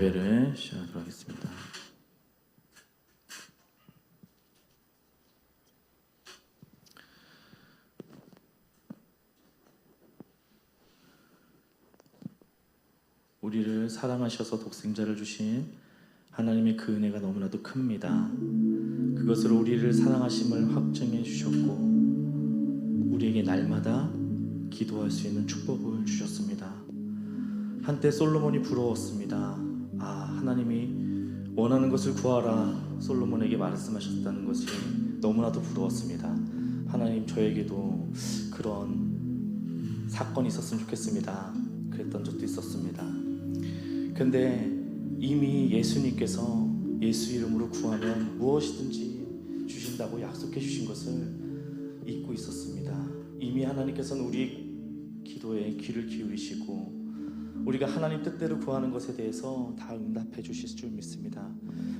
예배를 시작하도록 하겠습니다. 우리를 사랑하셔서 독생자를 주신 하나님의 그 은혜가 너무나도 큽니다. 그것으로 우리를 사랑하심을 확증해 주셨고 우리에게 날마다 기도할 수 있는 축복을 주셨습니다. 한때 솔로몬이 부러웠습니다. 하나님이 원하는 것을 구하라 솔로몬에게 말씀하셨다는 것이 너무나도 부러웠습니다. 하나님, 저에게도 그런 사건이 있었으면 좋겠습니다. 그랬던 적도 있었습니다. 근데 이미 예수님께서 예수 이름으로 구하면 무엇이든지 주신다고 약속해 주신 것을 잊고 있었습니다. 이미 하나님께서는 우리 기도에 귀를 기울이시고 우리가 하나님 뜻대로 구하는 것에 대해서 다 응답해 주실 줄 믿습니다.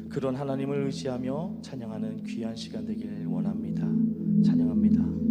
그런 하나님을 의지하며 찬양하는 귀한 시간 되길 원합니다. 찬양합니다.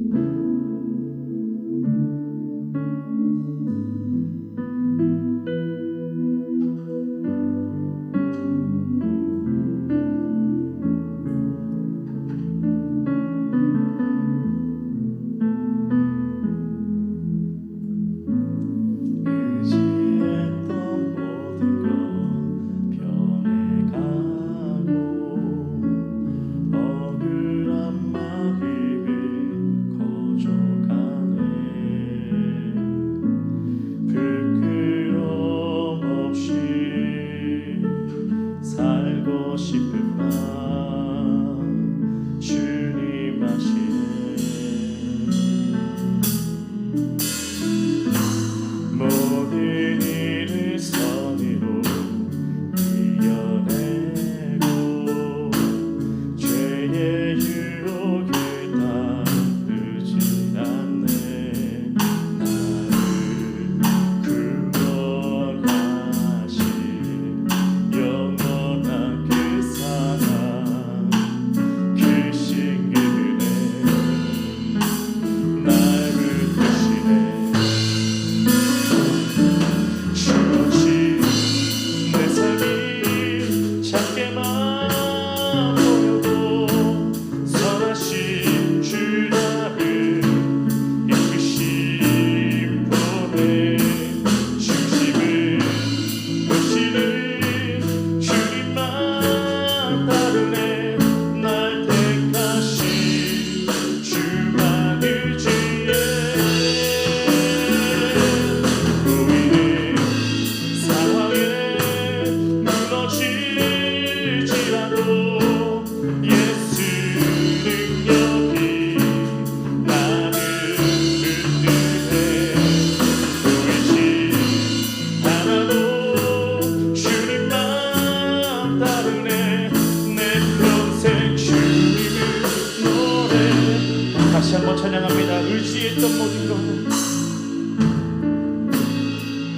다시 한번 찬양합니다. 의지했던 모든 것,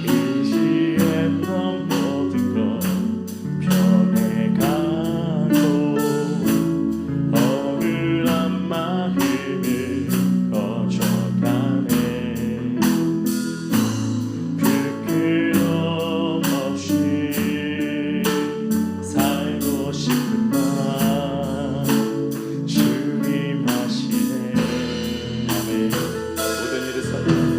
의지했던 모든 것 변해가고 억울한 마음을 꺼져가네. 부끄럼 없이 살고 싶은 맘 주님 하시네. 모든 일을 살려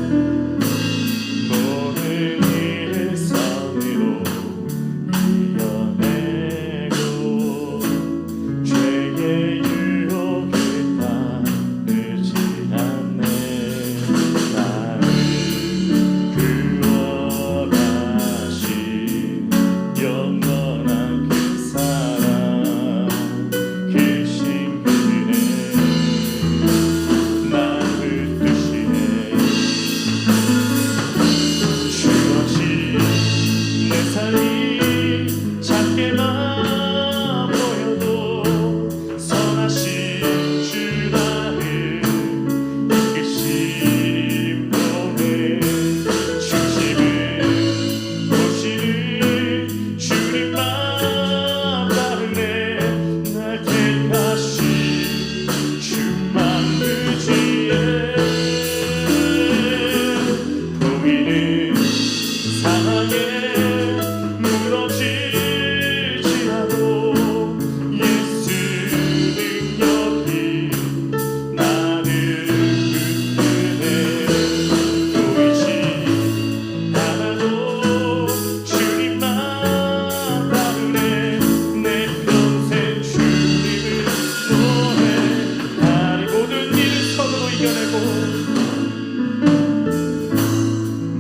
이겨내고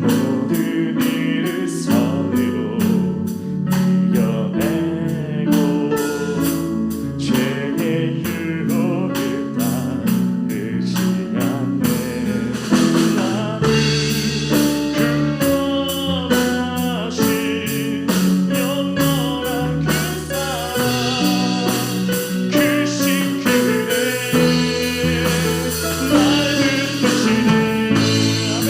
모든 일을 선으로 이겨내고 죄의 유혹을 따르지 않네. 나를 구원하신 영원한 그 사랑 크신 그대 날 붙드시네. 아멘.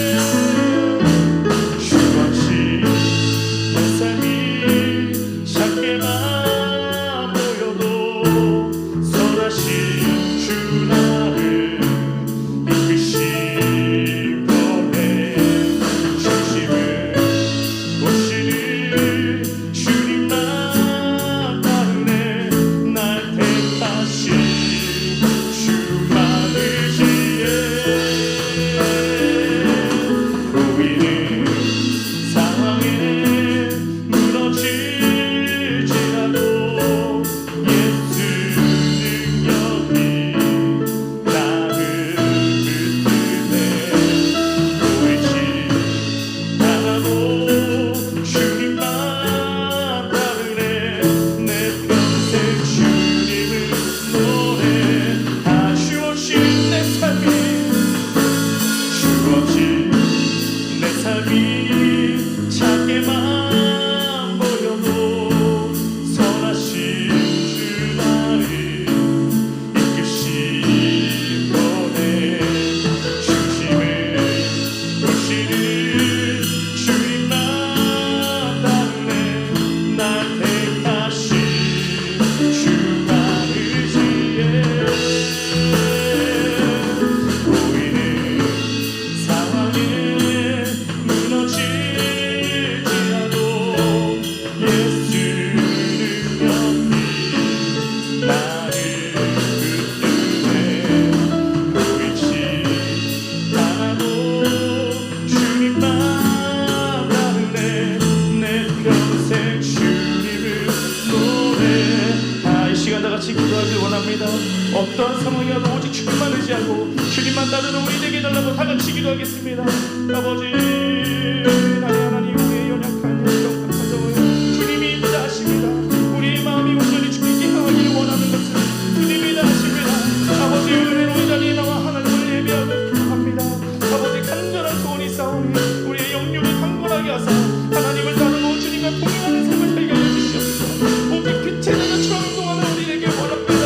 주 없이 내 삶이 작게만 보여도 선하신 주 나를 이끄신 거네. 중심을 보시는 주님만 따르네. 날 택하신 주 많으시에 보이는 상황에 무너질지라도 예수 능력이 나를 붙드네. 보이지 않아도 주님만 따르네. 내 평생 주님을 노래. 주 없이 내 삶이 주 없이 내 삶이 작게만 보여도 선하신 주 나를 이끄신 거네. 중심을 보시는 주님만 따르네. 날 택하신 주 많으시에 보이는 상황에 무너질지라도 예수 능력이 나를 붙드네. 보이지 않아도 주님만 따르네. 내 평생 주님을 노래. 이 시간 다 같이 기도하길 원합니다. 어떠한 상황이어도 오직 주님만 의지하고 주님만 따르는 우리 되게 해달라고 다 같이 기도하겠습니다. 아버지 하나님, 우리의 연약한 영적한 가정을 주님이 다 아십니다. 우리의 마음이 온전히 주님께 향하기를 원하는 것은 주님이 다 아십니다. 아버지 은혜로 이 자리에 나와 하나님을 예배하고 기도합니다. 아버지 간절한 소원이 싸우니 우리의 영육을 강건하게 하사 하나님을 따르고 주님과 동행하는 삶을 살게 하여 주시옵소서. 오직 빛의 나라처럼 행동하는 우리에게 원합니다.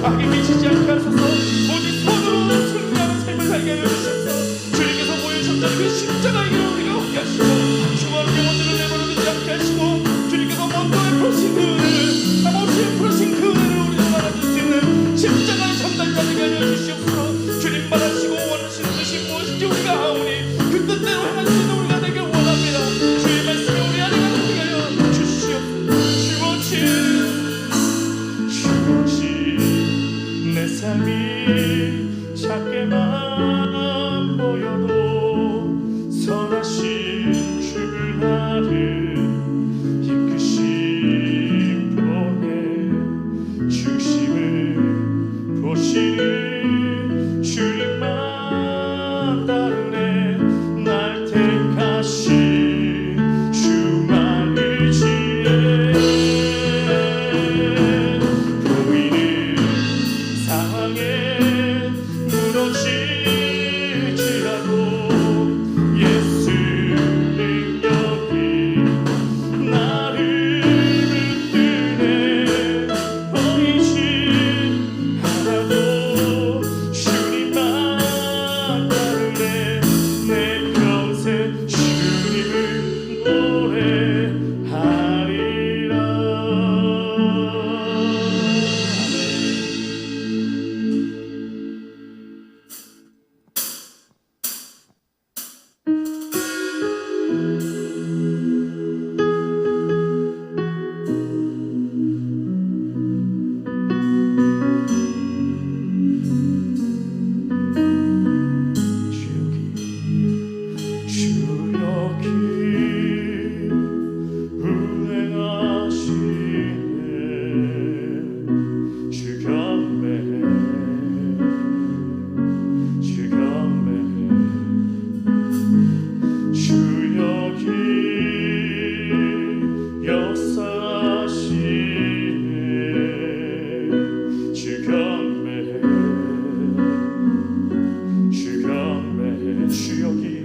악이 미치지 않게 하소서. 오직 손으로 승리하는 삶을 살게 하여 주셔서 주님께서 보여주셨던 그 십자가의 길을 우리가 함께 하시고 죽어가는 영혼들을 내버려두지 않게 하시고 주님께서 먼저 베푸신 그 은혜를 아버지 베푸신 그 은혜를 우리가 알아줄 수 있는 십자가의 전달자 되게 하여 주시옵소서. 주님 말하시고 원하시는 것이 무엇인지 우리가 아오니 그 뜻대로 행할 수 있는 우리가 되길 원합니다. 주의 말씀이 우리 안에 가득하게 하여 주시옵소서. 주어지 내 삶이 작게만 보여도 선하신 주 나를 이끄신 분의 중심을 보시는 주님만 따르네. 주여기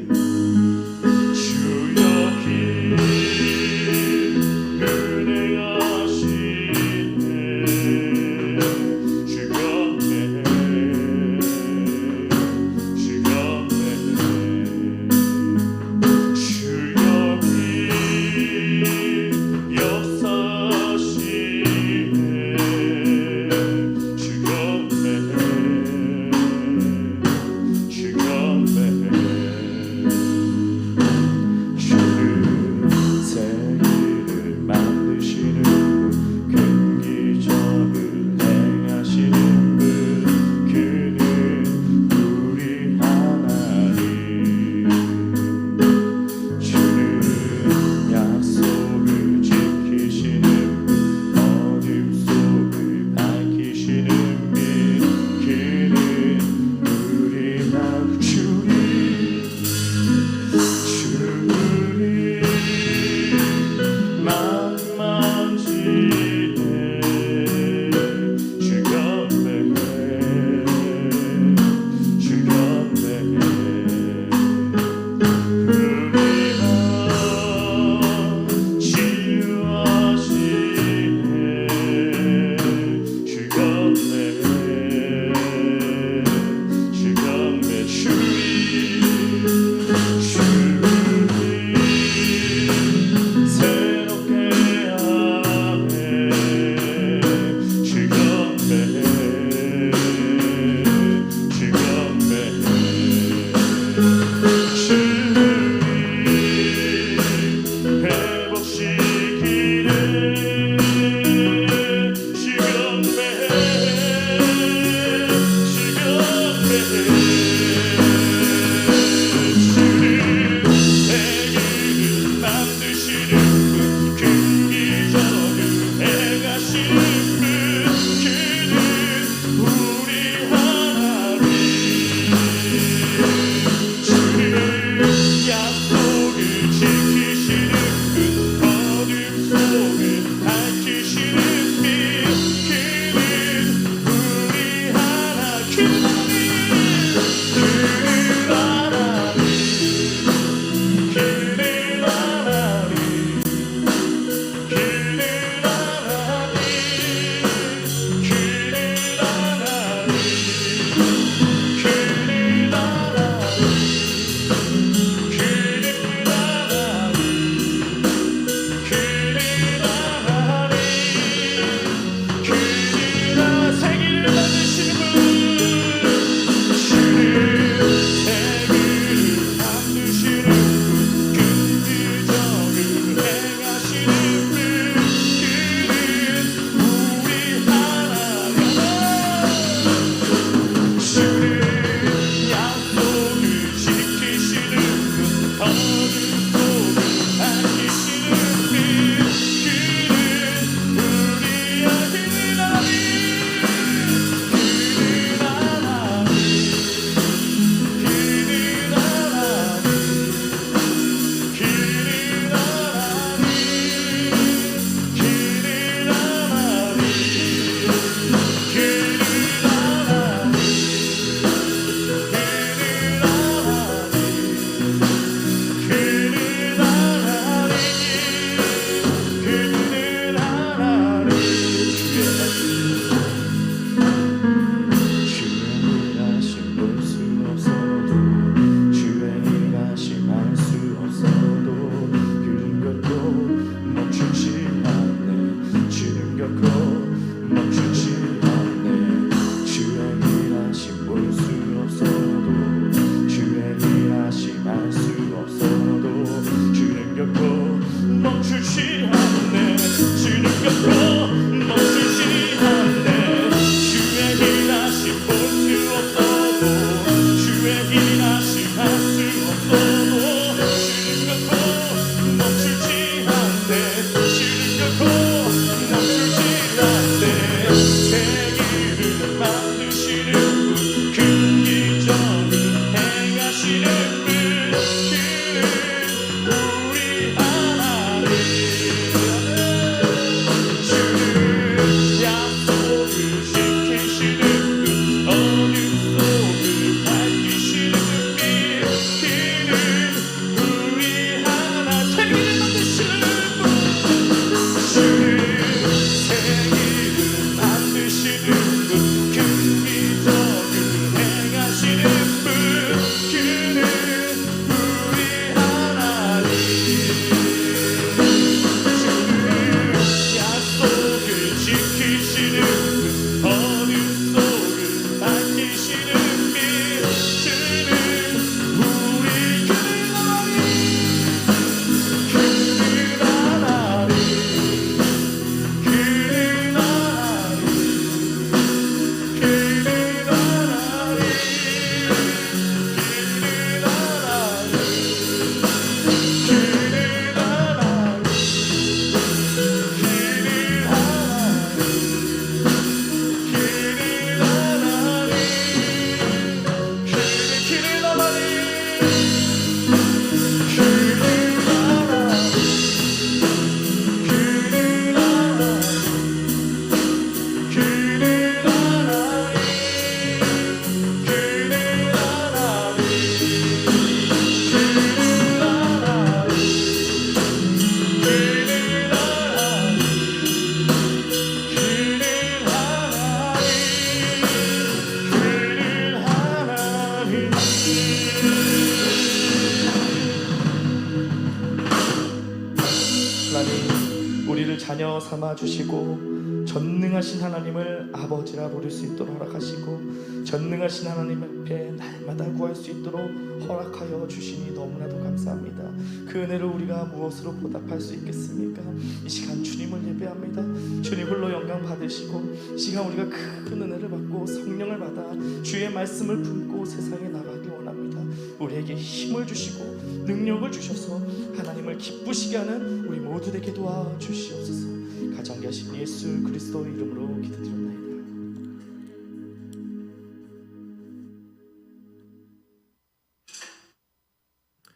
하나님, 우리를 자녀 삼아 주시고 전능하신 하나님을 아버지라 부를 수 있도록 허락하시고 전능하신 하나님 앞에 날마다 구할 수 있도록 허락하여 주시니 너무나도 감사합니다. 그 은혜를 우리가 무엇으로 보답할 수 있겠습니까? 이 시간 주님을 예배합니다. 주님 홀로 영광 받으시고 이 시간 우리가 큰 은혜를 받고 성령을 받아 주의 말씀을 품고 세상에 나가기 원합니다. 우리에게 힘을 주시고 능력을 주셔서 하나님을 기쁘시게 하는 우리 모두 되게 도와주시옵소서. 가장 하신 예수 그리스도의 이름으로 기도드립니다.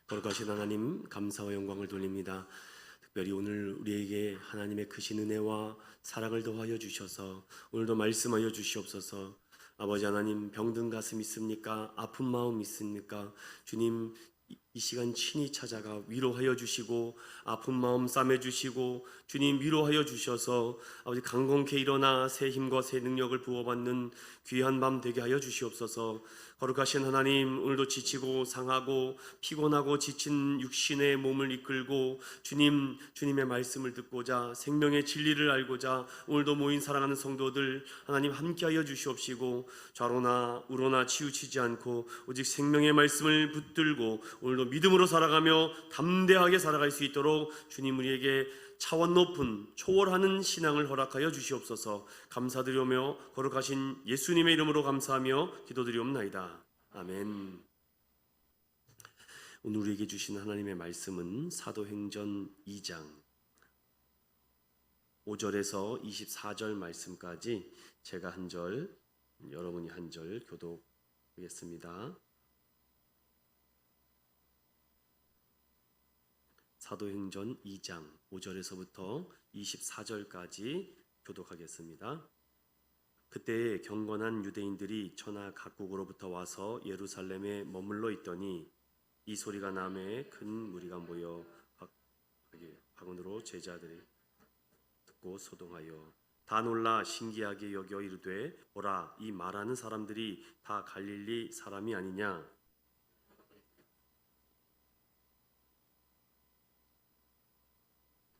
거룩하신 하나님, 감사와 영광을 돌립니다. 특별히 오늘 우리에게 하나님의 크신 은혜와 사랑을 더하여 주셔서 오늘도 말씀하여 주시옵소서. 아버지 하나님, 병든 가슴 있습니까? 아픈 마음 있습니까? 주님, 이 시간 친히 찾아가 위로하여 주시고 아픈 마음 싸매 주시고 주님 위로하여 주셔서 아버지 강건케 일어나 새 힘과 새 능력을 부어받는 귀한 밤 되게 하여 주시옵소서. 거룩하신 하나님, 오늘도 지치고 상하고 피곤하고 지친 육신의 몸을 이끌고 주님의 말씀을 듣고자 생명의 진리를 알고자 오늘도 모인 사랑하는 성도들 하나님 함께하여 주시옵시고 좌로나 우로나 치우치지 않고 오직 생명의 말씀을 붙들고 오늘도 믿음으로 살아가며 담대하게 살아갈 수 있도록 주님 우리에게 차원 높은 초월하는 신앙을 허락하여 주시옵소서. 감사드리며 거룩하신 예수님의 이름으로 감사하며 기도드리옵나이다. 아멘. 오늘 우리에게 주신 하나님의 말씀은 사도행전 2장 5절에서 24절 말씀까지 제가 한 절, 여러분이 한 절 교독하겠습니다. 사도행전 2장 5절에서부터 24절까지 교독하겠습니다. 그때 경건한 유대인들이 천하 각국으로부터 와서 예루살렘에 머물러 있더니 이 소리가 나매 큰 무리가 모여 학원으로 제자들이 듣고 소동하여 다 놀라 신기하게 여겨 이르되 보라, 이 말하는 사람들이 다 갈릴리 사람이 아니냐.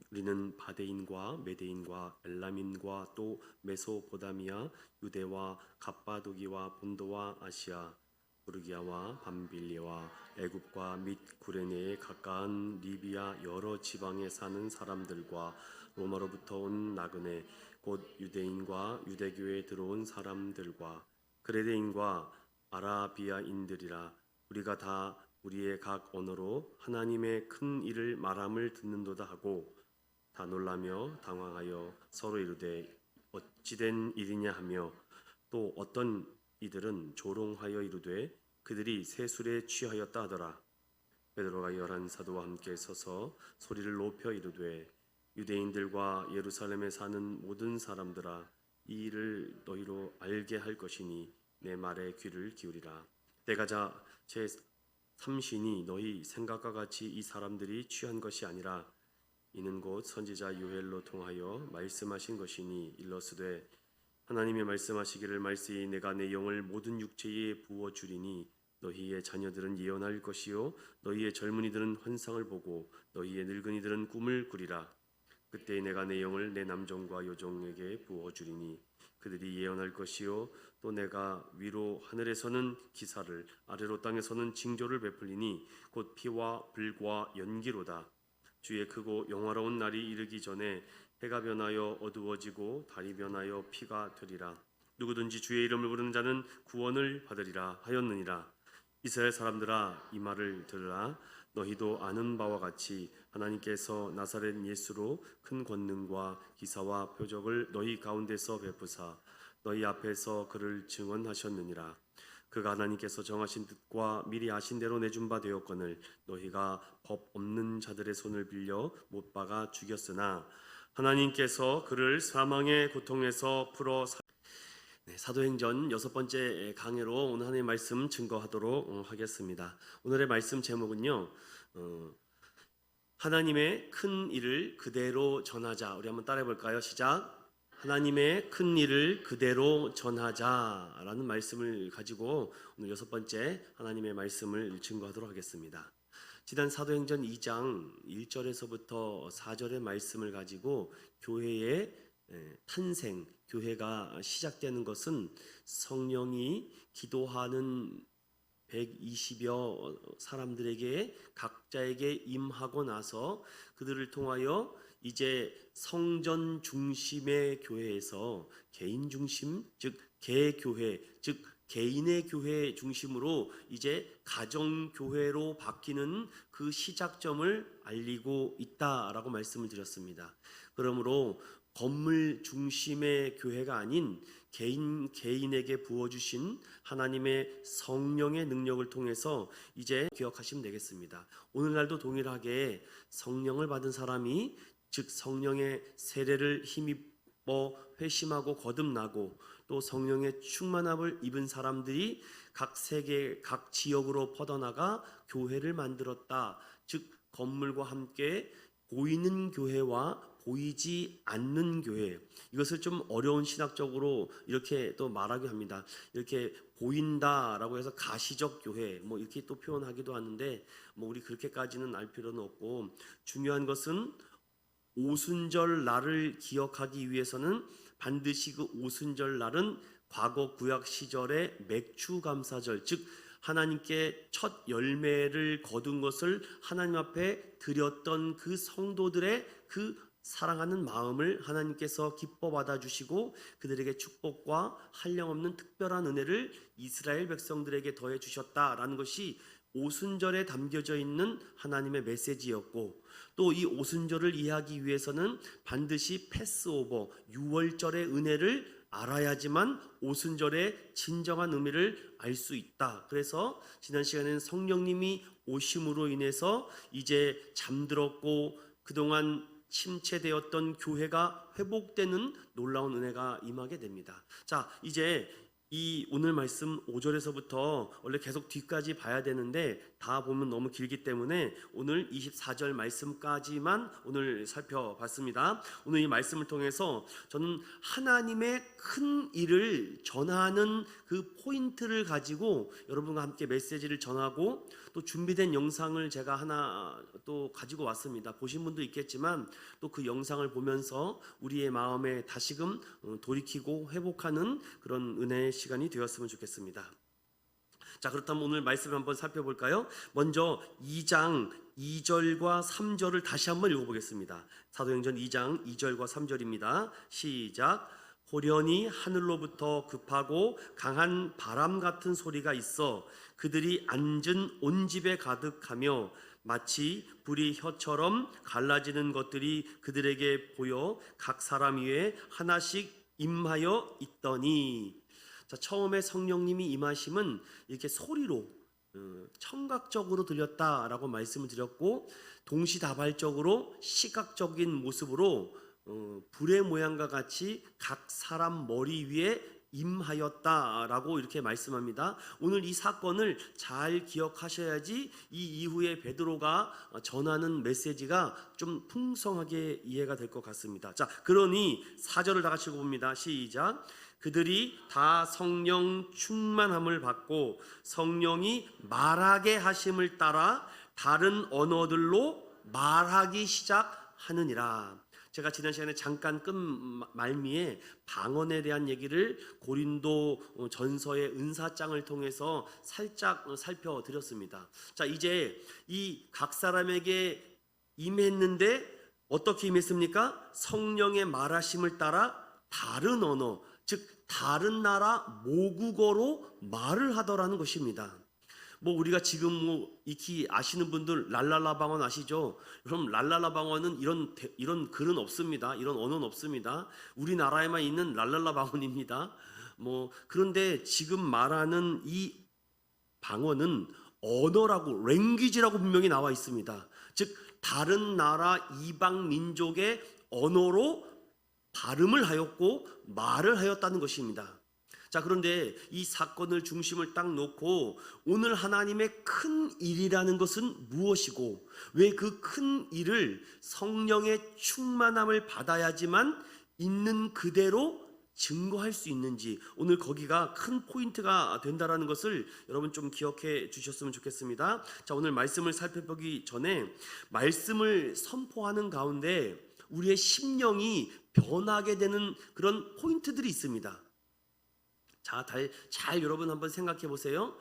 우리는 바데인과 메데인과 엘람인과 또 메소포다미아, 유대와 갑바도기와 본도와 아시아, 부르기아와 밤빌리와 애굽과 및 구레네에 가까운 리비아 여러 지방에 사는 사람들과 로마로부터 온 나그네 곧 유대인과 유대교에 들어온 사람들과 그레데인과 아라비아인들이라. 우리가 다 우리의 각 언어로 하나님의 큰 일을 말함을 듣는도다 하고 다 놀라며 당황하여 서로 이르되 어찌된 일이냐 하며 또 어떤 이들은 조롱하여 이르되 그들이 새 술에 취하였다 하더라. 베드로가 11 사도와 함께 서서 소리를 높여 이르되 유대인들과 예루살렘에 사는 모든 사람들아, 이 일을 너희로 알게 할 것이니 내 말에 귀를 기울이라. 때가 제 삼신이 너희 생각과 같이 이 사람들이 취한 것이 아니라 이는 곧 선지자 요엘로 통하여 말씀하신 것이니 일러스되 하나님의 말씀하시기를 말세에 내가 내 영을 모든 육체에 부어 주리니 너희의 자녀들은 예언할 것이요 너희의 젊은이들은 환상을 보고 너희의 늙은이들은 꿈을 꾸리라. 그때 내가 내 영을 내 남종과 여종에게 부어 주리니 그들이 예언할 것이요 또 내가 위로 하늘에서는 기사를 아래로 땅에서는 징조를 베풀리니 곧 피와 불과 연기로다. 주의 크고 영화로운 날이 이르기 전에 해가 변하여 어두워지고 달이 변하여 피가 되리라. 누구든지 주의 이름을 부르는 자는 구원을 받으리라 하였느니라. 이스라엘 사람들아, 이 말을 들으라. 너희도 아는 바와 같이 하나님께서 나사렛 예수로 큰 권능과 기사와 표적을 너희 가운데서 베푸사 너희 앞에서 그를 증언하셨느니라. 그가 하나님께서 정하신 뜻과 미리 아신 대로 내준 바 되었거늘 너희가 법 없는 자들의 손을 빌려 못 박아 죽였으나 하나님께서 그를 사망의 고통에서 풀어 사도행전 6번째 강해로 오늘 하나님의 말씀 증거하도록 하겠습니다. 오늘의 말씀 제목은요, 하나님의 큰 일을 그대로 전하자. 우리 한번 따라해 볼까요? 시작. 하나님의 큰 일을 그대로 전하자라는 말씀을 가지고 오늘 6번째 하나님의 말씀을 증거하도록 하겠습니다. 지난 사도행전 2장 1절에서부터 4절의 말씀을 가지고 교회의 탄생, 교회가 시작되는 것은 성령이 기도하는 120여 사람들에게 각자에게 임하고 나서 그들을 통하여 이제 성전 중심의 교회에서 개인 중심, 즉 개교회, 즉 개인의 교회 중심으로 이제 가정 교회로 바뀌는 그 시작점을 알리고 있다라고 말씀을 드렸습니다. 그러므로 건물 중심의 교회가 아닌 개인에게 부어주신 하나님의 성령의 능력을 통해서 이제 기억하시면 되겠습니다. 오늘날도 동일하게 성령을 받은 사람이 즉 성령의 세례를 힘입어 회심하고 거듭나고 또 성령의 충만함을 입은 사람들이 각 세계 각 지역으로 퍼져나가 교회를 만들었다. 즉 건물과 함께 보이는 교회와 보이지 않는 교회, 이것을 좀 어려운 신학적으로 이렇게 또 말하게 합니다. 이렇게 보인다라고 해서 가시적 교회 뭐 이렇게 또 표현하기도 하는데 뭐 우리 그렇게까지는 알 필요는 없고, 중요한 것은 오순절 날을 기억하기 위해서는 반드시 그 오순절 날은 과거 구약 시절의 맥주 감사절, 즉 하나님께 첫 열매를 거둔 것을 하나님 앞에 드렸던 그 성도들의 그 사랑하는 마음을 하나님께서 기뻐 받아주시고 그들에게 축복과 한량없는 특별한 은혜를 이스라엘 백성들에게 더해 주셨다라는 것이 오순절에 담겨져 있는 하나님의 메시지였고, 또 이 오순절을 이해하기 위해서는 반드시 패스오버, 유월절의 은혜를 알아야지만 오순절의 진정한 의미를 알 수 있다. 그래서 지난 시간에는 성령님이 오심으로 인해서 이제 잠들었고 그동안 침체되었던 교회가 회복되는 놀라운 은혜가 임하게 됩니다. 자, 이제 이 오늘 말씀 5절에서부터 원래 계속 뒤까지 봐야 되는데 다 보면 너무 길기 때문에 오늘 24절 말씀까지만 오늘 살펴봤습니다. 오늘 이 말씀을 통해서 저는 하나님의 큰 일을 전하는 그 포인트를 가지고 여러분과 함께 메시지를 전하고, 또 준비된 영상을 제가 하나 또 가지고 왔습니다. 보신 분도 있겠지만 또 그 영상을 보면서 우리의 마음에 다시금 돌이키고 회복하는 그런 은혜의 시간이 되었으면 좋겠습니다. 자, 그렇다면 오늘 말씀을 한번 살펴볼까요? 먼저 2장 2절과 3절을 다시 한번 읽어보겠습니다. 사도행전 2장 2절과 3절입니다. 시작. 호련히 하늘로부터 급하고 강한 바람 같은 소리가 있어 그들이 앉은 온 집에 가득하며 마치 불이 혀처럼 갈라지는 것들이 그들에게 보여 각 사람 위에 하나씩 임하여 있더니. 자, 처음에 성령님이 임하심은 이렇게 소리로 청각적으로 들렸다라고 말씀을 드렸고, 동시다발적으로 시각적인 모습으로 불의 모양과 같이 각 사람 머리 위에 임하였다라고 이렇게 말씀합니다. 오늘 이 사건을 잘 기억하셔야지 이 이후에 베드로가 전하는 메시지가 좀 풍성하게 이해가 될 것 같습니다. 자, 그러니 4절을 다 같이 읽어봅니다. 시작. 그들이 다 성령 충만함을 받고 성령이 말하게 하심을 따라 다른 언어들로 말하기 시작하느니라. 제가 지난 시간에 잠깐 끝 말미에 방언에 대한 얘기를 고린도 전서의 은사장을 통해서 살짝 살펴드렸습니다. 자, 이제 이 각 사람에게 임했는데 어떻게 임했습니까? 성령의 말하심을 따라 다른 언어, 즉 다른 나라 모국어로 말을 하더라는 것입니다. 뭐 우리가 지금 뭐 익히 아시는 분들 랄랄라 방언 아시죠? 그럼 랄랄라 방언은 이런 글은 없습니다. 이런 언어는 없습니다. 우리나라에만 있는 랄랄라 방언입니다. 그런데 지금 말하는 이 방언은 언어라고 랭귀지라고 분명히 나와 있습니다. 즉 다른 나라 이방 민족의 언어로 발음을 하였고 말을 하였다는 것입니다. 자, 그런데 이 사건을 중심을 딱 놓고 오늘 하나님의 큰 일이라는 것은 무엇이고 왜 그 큰 일을 성령의 충만함을 받아야지만 있는 그대로 증거할 수 있는지 오늘 거기가 큰 포인트가 된다라는 것을 여러분 좀 기억해 주셨으면 좋겠습니다. 자, 오늘 말씀을 살펴보기 전에 말씀을 선포하는 가운데 우리의 심령이 변하게 되는 그런 포인트들이 있습니다. 자, 잘 여러분 한번 생각해 보세요.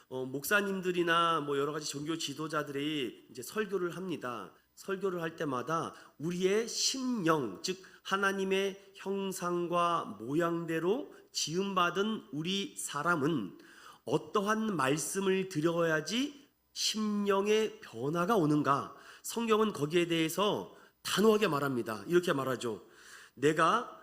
목사님들이나 여러 가지 종교 지도자들이 이제 설교를 합니다. 설교를 할 때마다 우리의 심령, 즉 하나님의 형상과 모양대로 지음받은 우리 사람은 어떠한 말씀을 드려야지 심령의 변화가 오는가? 성경은 거기에 대해서 단호하게 말합니다. 이렇게 말하죠. 내가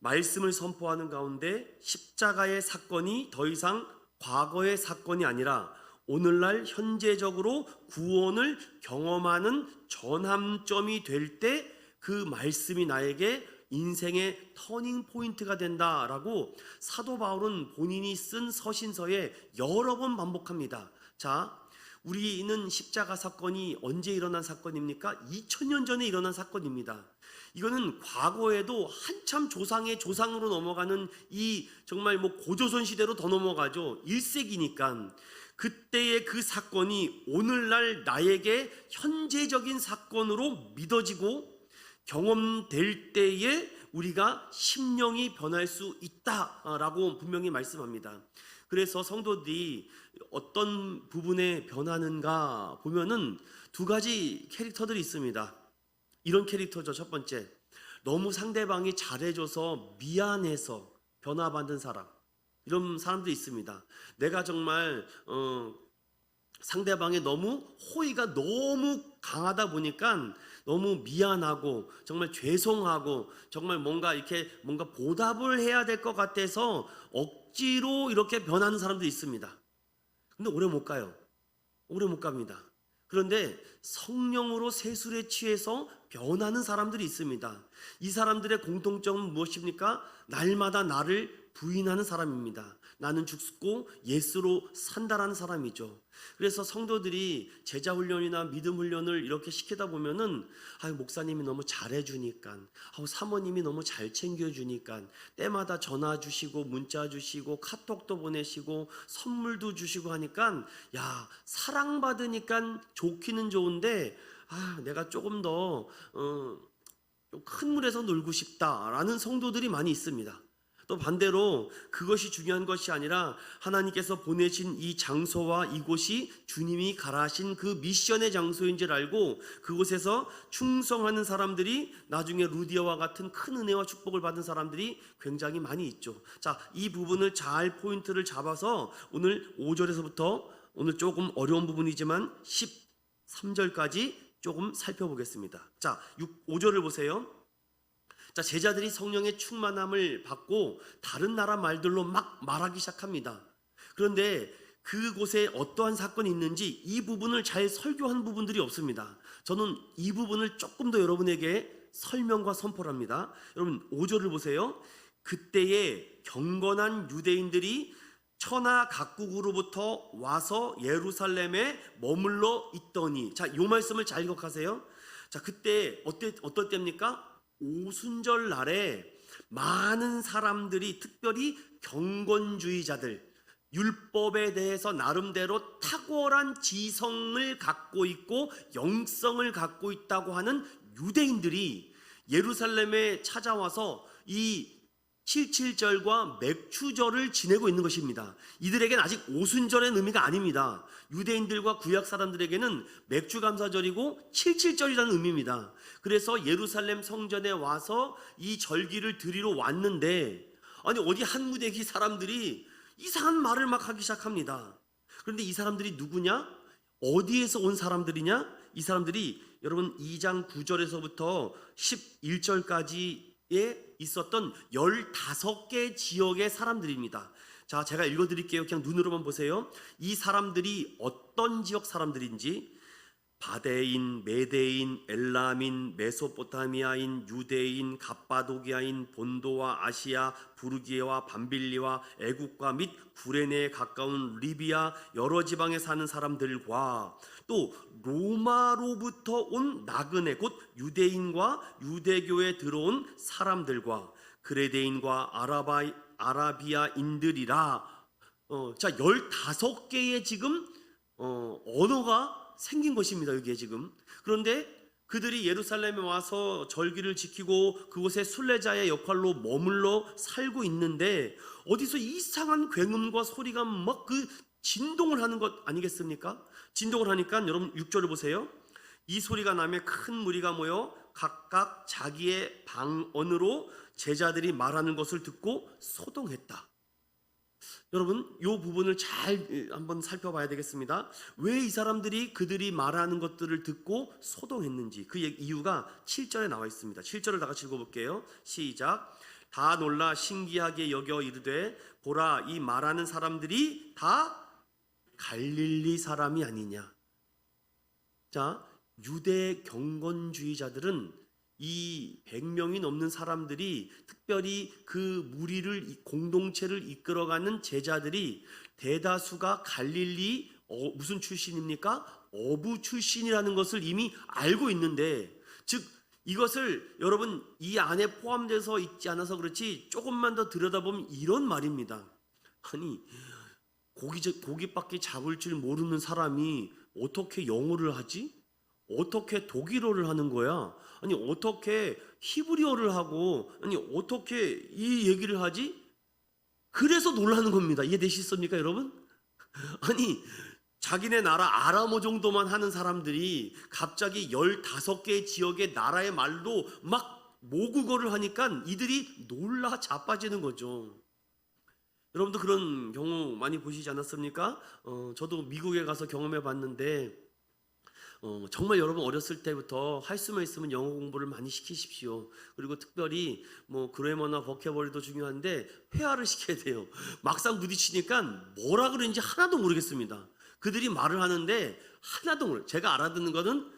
말씀을 선포하는 가운데 십자가의 사건이 더 이상 과거의 사건이 아니라 오늘날 현재적으로 구원을 경험하는 전환점이 될 때 그 말씀이 나에게 인생의 터닝 포인트가 된다라고 사도 바울은 본인이 쓴 서신서에 여러 번 반복합니다. 자, 우리는 십자가 사건이 언제 일어난 사건입니까? 2000년 전에 일어난 사건입니다. 이거는 과거에도 한참 조상의 조상으로 넘어가는 이 정말 고조선 시대로 더 넘어가죠. 1세기니까 그때의 그 사건이 오늘날 나에게 현재적인 사건으로 믿어지고 경험될 때에 우리가 심령이 변할 수 있다라고 분명히 말씀합니다. 그래서 성도들이 어떤 부분에 변하는가 보면은 두 가지 캐릭터들이 있습니다. 이런 캐릭터죠. 첫 번째, 너무 상대방이 잘해줘서 미안해서 변화받은 사람, 이런 사람도 있습니다. 내가 정말 상대방의 너무 호의가 너무 강하다 보니까 너무 미안하고 정말 죄송하고 정말 뭔가 보답을 해야 될 것 같아서 억지로 이렇게 변하는 사람도 있습니다. 근데 오래 못 가요. 오래 못 갑니다. 그런데 성령으로 세술에 취해서 변하는 사람들이 있습니다. 이 사람들의 공통점은 무엇입니까? 날마다 나를 부인하는 사람입니다. 나는 죽고 예수로 산다라는 사람이죠. 그래서 성도들이 제자 훈련이나 믿음 훈련을 이렇게 시키다 보면은 목사님이 너무 잘해주니까, 사모님이 너무 잘 챙겨주니까, 때마다 전화 주시고 문자 주시고 카톡도 보내시고 선물도 주시고 하니까 사랑받으니까 좋기는 좋은데 내가 조금 더 큰 물에서 놀고 싶다라는 성도들이 많이 있습니다. 또 반대로 그것이 중요한 것이 아니라 하나님께서 보내신 이 장소와 이곳이 주님이 가라하신 그 미션의 장소인 줄 알고 그곳에서 충성하는 사람들이 나중에 루디아와 같은 큰 은혜와 축복을 받은 사람들이 굉장히 많이 있죠. 자, 이 부분을 잘 포인트를 잡아서 오늘 5절에서부터 오늘 조금 어려운 부분이지만 13절까지 조금 살펴보겠습니다. 자, 5절을 보세요. 자, 제자들이 성령의 충만함을 받고 다른 나라 말들로 막 말하기 시작합니다. 그런데 그곳에 어떠한 사건이 있는지 이 부분을 잘 설교한 부분들이 없습니다. 저는 이 부분을 조금 더 여러분에게 설명과 선포를 합니다. 여러분 5절을 보세요. 그때에 경건한 유대인들이 천하 각국으로부터 와서 예루살렘에 머물러 있더니, 자, 이 말씀을 잘 기억하세요. 자, 그때 어떨 때입니까? 오순절 날에 많은 사람들이, 특별히 경건주의자들, 율법에 대해서 나름대로 탁월한 지성을 갖고 있고 영성을 갖고 있다고 하는 유대인들이 예루살렘에 찾아와서 이 77절과 맥추절을 지내고 있는 것입니다. 이들에게는 아직 오순절의 의미가 아닙니다. 유대인들과 구약 사람들에게는 맥주감사절이고 77절이라는 의미입니다. 그래서 예루살렘 성전에 와서 이 절기를 드리러 왔는데, 어디 한 무대기 사람들이 이상한 말을 막 하기 시작합니다. 그런데 이 사람들이 누구냐? 어디에서 온 사람들이냐? 이 사람들이 여러분 2장 9절에서부터 11절까지의 있었던 15개 지역의 사람들입니다. 자, 제가 읽어드릴게요. 그냥 눈으로만 보세요. 이 사람들이 어떤 지역 사람들인지, 바데인, 메데인, 엘람인, 메소포타미아인, 유대인, 갑바도기아인, 본도와 아시아, 부르기아와 밤빌리와 애국과 및 구레네에 가까운 리비아 여러 지방에 사는 사람들과 또 로마로부터 온 나그네 곧 유대인과 유대교에 들어온 사람들과 그레데인과 아라비아인들이라. 자, 15개의 지금 언어가 생긴 것입니다. 여기에 지금. 그런데 그들이 예루살렘에 와서 절기를 지키고 그곳에 순례자의 역할로 머물러 살고 있는데 어디서 이상한 굉음과 소리가 막 그 진동을 하는 것 아니겠습니까? 진동을 하니까 여러분 6절을 보세요. 이 소리가 나며 큰 무리가 모여 각각 자기의 방언으로 제자들이 말하는 것을 듣고 소동했다. 여러분, 이 부분을 잘 한번 살펴봐야 되겠습니다. 왜 이 사람들이 그들이 말하는 것들을 듣고 소동했는지 그 이유가 7절에 나와 있습니다. 7절을 다 같이 읽어볼게요. 시작. 다 놀라 신기하게 여겨 이르되 보라, 이 말하는 사람들이 다 갈릴리 사람이 아니냐. 자, 유대 경건주의자들은 이 100명이 넘는 사람들이, 특별히 그 무리를, 공동체를 이끌어가는 제자들이 대다수가 갈릴리 무슨 출신입니까? 어부 출신이라는 것을 이미 알고 있는데, 즉 이것을 여러분 이 안에 포함돼서 있지 않아서 그렇지 조금만 더 들여다보면 이런 말입니다. 아니, 고기밖에 잡을 줄 모르는 사람이 어떻게 영어를 하지? 어떻게 독일어를 하는 거야? 아니, 어떻게 히브리어를 하고, 아니, 어떻게 이 얘기를 하지? 그래서 놀라는 겁니다. 이해되시습니까, 여러분? 아니, 자기네 나라 아람어 정도만 하는 사람들이 갑자기 15개의 지역의 나라의 말로 막 모국어를 하니까 이들이 놀라 자빠지는 거죠. 여러분도 그런 경우 많이 보시지 않았습니까? 저도 미국에 가서 경험해 봤는데 정말 여러분 어렸을 때부터 할 수만 있으면 영어 공부를 많이 시키십시오. 그리고 특별히 뭐 그래머나 버캐버리도 중요한데 회화를 시켜야 돼요. 막상 부딪히니까 뭐라 그러는지 하나도 모르겠습니다. 그들이 말을 하는데 하나도 모르겠어요. 제가 알아듣는 거는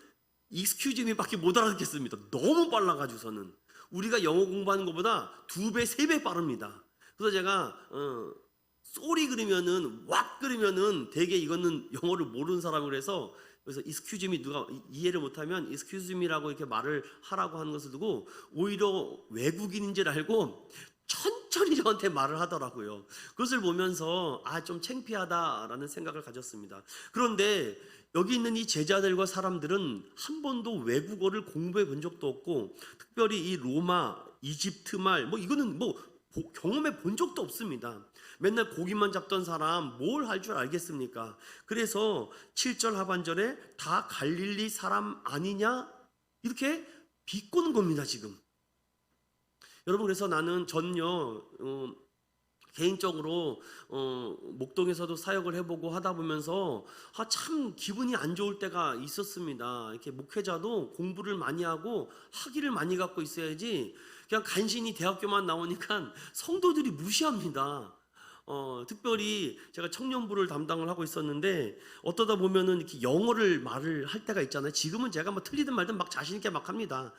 excuse me밖에 못 알아듣겠습니다. 너무 빨라가지고서는 우리가 영어 공부하는 것보다 2배, 3배 빠릅니다. 그래서 제가 쏘리 그러면은 왓 그러면은 되게 이거는 영어를 모르는 사람을 해서 그래서 excuse me 누가 이해를 못하면 excuse me라고 이렇게 말을 하라고 하는 것을 두고 오히려 외국인인 줄 알고 천천히 저한테 말을 하더라고요. 그것을 보면서 좀 창피하다라는 생각을 가졌습니다. 그런데 여기 있는 이 제자들과 사람들은 한 번도 외국어를 공부해 본 적도 없고, 특별히 이 로마, 이집트 말 뭐 이거는 뭐 경험해 본 적도 없습니다. 맨날 고기만 잡던 사람 뭘 할 줄 알겠습니까? 그래서 7절 하반절에 다 갈릴리 사람 아니냐? 이렇게 비꼬는 겁니다, 지금. 여러분, 그래서 나는 전혀 개인적으로 목동에서도 사역을 해보고 하다 보면서 참 기분이 안 좋을 때가 있었습니다. 이렇게 목회자도 공부를 많이 하고 학위를 많이 갖고 있어야지 그냥 간신히 대학교만 나오니까 성도들이 무시합니다. 특별히 제가 청년부를 담당을 하고 있었는데 어떠다 보면은 이렇게 영어를 말을 할 때가 있잖아요. 지금은 제가 뭐 틀리든 말든 막 자신 있게 막 합니다.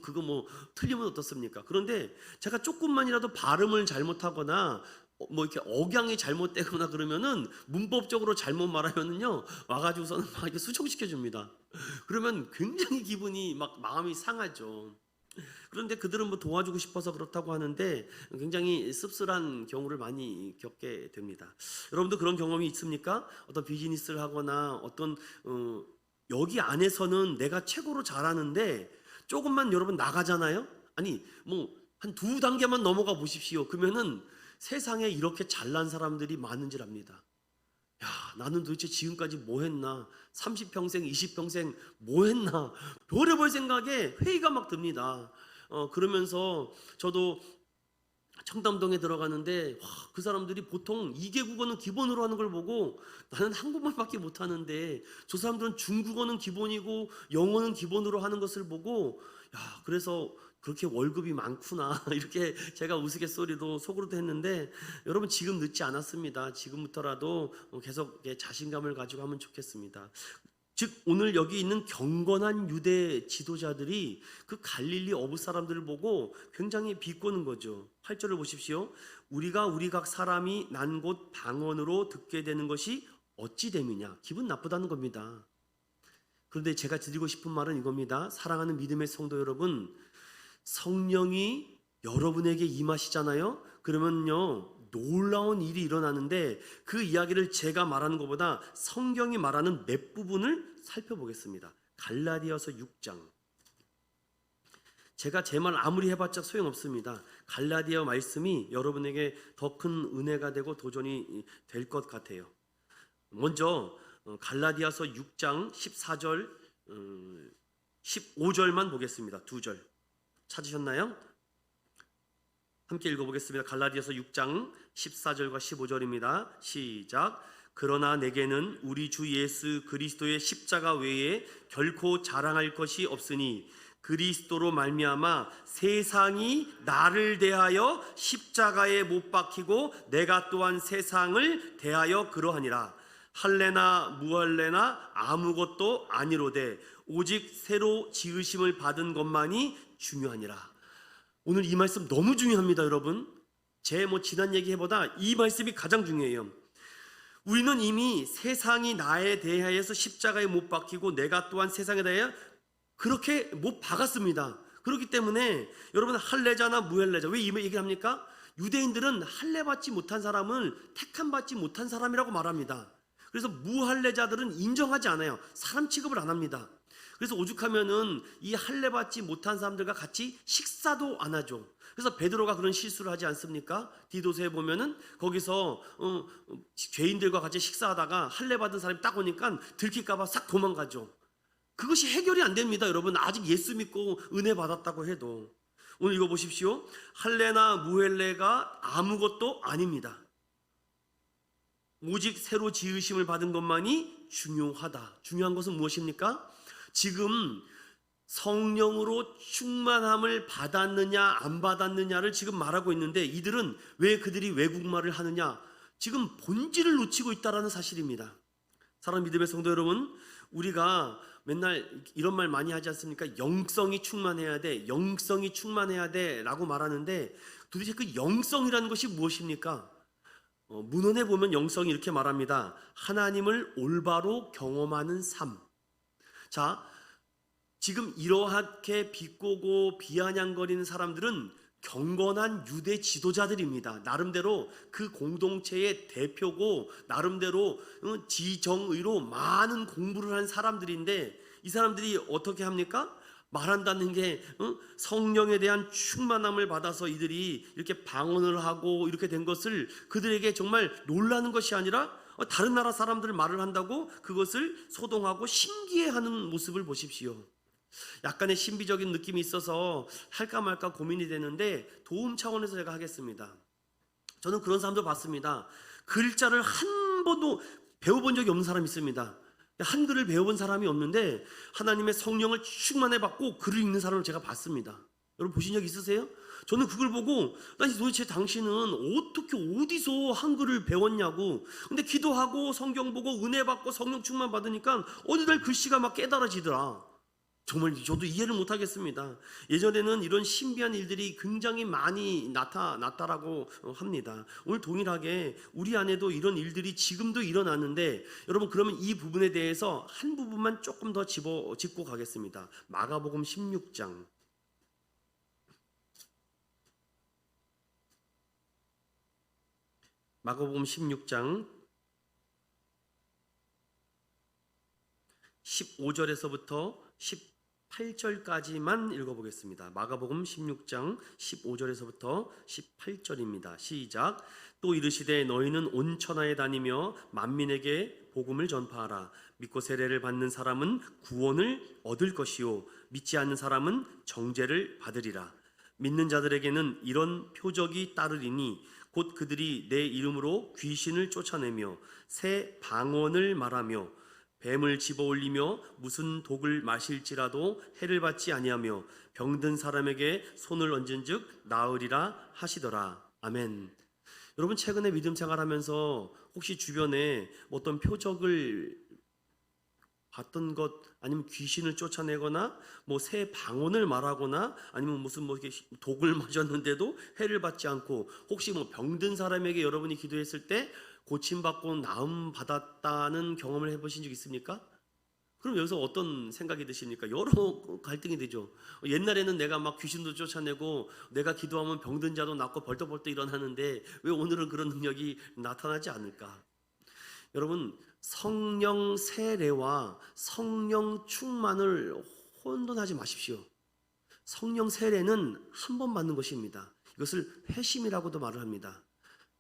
그거 뭐 틀리면 어떻습니까? 그런데 제가 조금만이라도 발음을 잘못하거나 뭐 이렇게 억양이 잘못되거나 그러면은 문법적으로 잘못 말하면은요 와가지고서는 막 이렇게 수정시켜 줍니다. 그러면 굉장히 기분이 막 마음이 상하죠. 그런데 그들은 뭐 도와주고 싶어서 그렇다고 하는데 굉장히 씁쓸한 경우를 많이 겪게 됩니다. 여러분도 그런 경험이 있습니까? 어떤 비즈니스를 하거나 어떤 여기 안에서는 내가 최고로 잘하는데 조금만 여러분 나가잖아요. 아니 뭐 한 2단계만 넘어가 보십시오. 그러면은 세상에 이렇게 잘난 사람들이 많은 줄 압니다. 야, 나는 도대체 지금까지 뭐 했나? 30평생, 20평생 뭐 했나? 별의별 생각에 회의가 막 듭니다. 그러면서 저도 청담동에 들어가는데 그 사람들이 보통 2개 국어는 기본으로 하는 걸 보고 나는 한국말밖에 못하는데 저 사람들은 중국어는 기본이고 영어는 기본으로 하는 것을 보고 그래서 그렇게 월급이 많구나 이렇게 제가 우스갯소리도 속으로도 했는데 여러분 지금 늦지 않았습니다. 지금부터라도 계속 자신감을 가지고 하면 좋겠습니다. 즉 오늘 여기 있는 경건한 유대 지도자들이 그 갈릴리 어부 사람들을 보고 굉장히 비꼬는 거죠. 8절을 보십시오. 우리가 우리 각 사람이 난 곳 방언으로 듣게 되는 것이 어찌 됨이냐. 기분 나쁘다는 겁니다. 그런데 제가 드리고 싶은 말은 이겁니다. 사랑하는 믿음의 성도 여러분, 성령이 여러분에게 임하시잖아요. 그러면요 놀라운 일이 일어나는데 그 이야기를 제가 말하는 것보다 성경이 말하는 몇 부분을 살펴보겠습니다. 갈라디아서 6장. 제가 제 말 아무리 해봤자 소용없습니다. 갈라디아 말씀이 여러분에게 더 큰 은혜가 되고 도전이 될 것 같아요. 먼저 갈라디아서 6장 14절 15절만 보겠습니다. 2절 찾으셨나요? 함께 읽어보겠습니다. 갈라디아서 6장 14절과 15절입니다. 시작. 그러나 내게는 우리 주 예수 그리스도의 십자가 외에 결코 자랑할 것이 없으니 그리스도로 말미암아 세상이 나를 대하여 십자가에 못 박히고 내가 또한 세상을 대하여 그러하니라. 할래나 무할래나 아무것도 아니로되 오직 새로 지으심을 받은 것만이 중요하니라. 오늘 이 말씀 너무 중요합니다, 여러분. 제 지난 얘기보다 이 말씀이 가장 중요해요. 우리는 이미 세상이 나에 대하여서 십자가에 못 박히고 내가 또한 세상에 대하여 그렇게 못 박았습니다. 그렇기 때문에 여러분 할례자나 무할례자, 왜 이 얘기를 합니까? 유대인들은 할례 받지 못한 사람을 택함 받지 못한 사람이라고 말합니다. 그래서 무할례자들은 인정하지 않아요. 사람 취급을 안 합니다. 그래서 오죽하면은 이 할례 받지 못한 사람들과 같이 식사도 안 하죠. 그래서 베드로가 그런 실수를 하지 않습니까? 디도서에 보면은 거기서 죄인들과 같이 식사하다가 할례 받은 사람이 딱 오니까 들킬까봐 싹 도망가죠. 그것이 해결이 안 됩니다, 여러분. 아직 예수 믿고 은혜 받았다고 해도. 오늘 이거 보십시오. 할례나 무할례가 아무것도 아닙니다. 오직 새로 지으심을 받은 것만이 중요하다. 중요한 것은 무엇입니까? 지금 성령으로 충만함을 받았느냐 안 받았느냐를 지금 말하고 있는데 이들은 왜 그들이 외국말을 하느냐? 지금 본질을 놓치고 있다는 사실입니다. 사랑하는 믿음의 성도 여러분, 우리가 맨날 이런 말 많이 하지 않습니까? 영성이 충만해야 돼, 영성이 충만해야 돼 라고 말하는데 도대체 그 영성이라는 것이 무엇입니까? 문헌에 보면 영성이 이렇게 말합니다. 하나님을 올바로 경험하는 삶. 자, 지금 이러하게 비꼬고 비아냥거리는 사람들은 경건한 유대 지도자들입니다. 나름대로 그 공동체의 대표고 나름대로 지정의로 많은 공부를 한 사람들인데 이 사람들이 어떻게 합니까? 말한다는 게 성령에 대한 충만함을 받아서 이들이 이렇게 방언을 하고 이렇게 된 것을 그들에게 정말 놀라는 것이 아니라 다른 나라 사람들 말을 한다고 그것을 소동하고 신기해하는 모습을 보십시오. 약간의 신비적인 느낌이 있어서 할까 말까 고민이 되는데 도움 차원에서 제가 하겠습니다. 저는 그런 사람도 봤습니다. 글자를 한 번도 배워본 적이 없는 사람이 있습니다. 한글을 배워본 사람이 없는데 하나님의 성령을 충만해 받고 글을 읽는 사람을 제가 봤습니다. 여러분 보신 적 있으세요? 저는 그걸 보고 도대체 당신은 어떻게 어디서 한글을 배웠냐고. 근데 기도하고 성경 보고 은혜 받고 성령 충만 받으니까 어느 날 글씨가 막 깨달아지더라. 정말 저도 이해를 못하겠습니다. 예전에는 이런 신비한 일들이 굉장히 많이 나타나고 합니다. 오늘 동일하게 우리 안에도 이런 일들이 지금도 일어나는데 여러분 그러면 이 부분에 대해서 한 부분만 조금 더 짚고 가겠습니다. 마가복음 16장. 마가복음 16장 15절에서부터 18절까지만 읽어보겠습니다. 마가복음 16장 15절에서부터 18절입니다. 시작. 또 이르시되 너희는 온 천하에 다니며 만민에게 복음을 전파하라. 믿고 세례를 받는 사람은 구원을 얻을 것이요 믿지 않는 사람은 정죄를 받으리라. 믿는 자들에게는 이런 표적이 따르리니 곧 그들이 내 이름으로 귀신을 쫓아내며 새 방언을 말하며 뱀을 집어올리며 무슨 독을 마실지라도 해를 받지 아니하며 병든 사람에게 손을 얹은즉 나으리라 하시더라. 아멘. 여러분, 최근에 믿음 생활하면서 혹시 주변에 어떤 표적을 봤던 것, 아니면 귀신을 쫓아내거나 뭐 새 방언을 말하거나 아니면 무슨 뭐 이렇게 독을 마셨는데도 해를 받지 않고, 혹시 뭐 병든 사람에게 여러분이 기도했을 때 고침받고 나음 받았다는 경험을 해보신 적 있습니까? 그럼 여기서 어떤 생각이 드십니까? 여러 갈등이 되죠. 옛날에는 내가 막 귀신도 쫓아내고 내가 기도하면 병든 자도 낫고 벌떡벌떡 일어나는데 왜 오늘은 그런 능력이 나타나지 않을까? 여러분, 성령 세례와 성령 충만을 혼돈하지 마십시오. 성령 세례는 한 번 받는 것입니다. 이것을 회심이라고도 말을 합니다.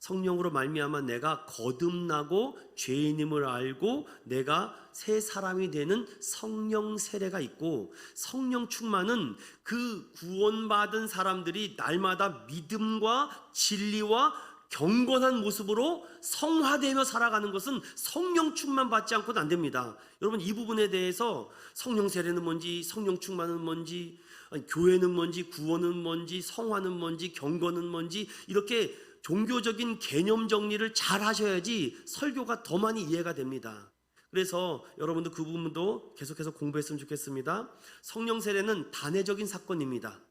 성령으로 말미암아 내가 거듭나고 죄인임을 알고 내가 새 사람이 되는 성령 세례가 있고, 성령 충만은 그 구원받은 사람들이 날마다 믿음과 진리와 경건한 모습으로 성화되며 살아가는 것은 성령 충만 받지 않고는 안 됩니다. 여러분, 이 부분에 대해서 성령 세례는 뭔지, 성령 충만은 뭔지, 아니, 교회는 뭔지, 구원은 뭔지, 성화는 뭔지, 경건은 뭔지, 이렇게 종교적인 개념 정리를 잘 하셔야지 설교가 더 많이 이해가 됩니다. 그래서 여러분도 그 부분도 계속해서 공부했으면 좋겠습니다. 성령 세례는 단회적인 사건입니다.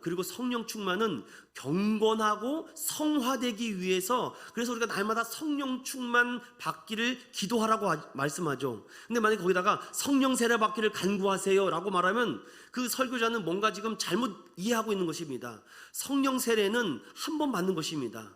그리고 성령 충만은 경건하고 성화되기 위해서, 그래서 우리가 날마다 성령 충만 받기를 기도하라고 말씀하죠. 근데 만약에 거기다가 성령 세례 받기를 간구하세요 라고 말하면 그 설교자는 뭔가 지금 잘못 이해하고 있는 것입니다. 성령 세례는 한 번 받는 것입니다.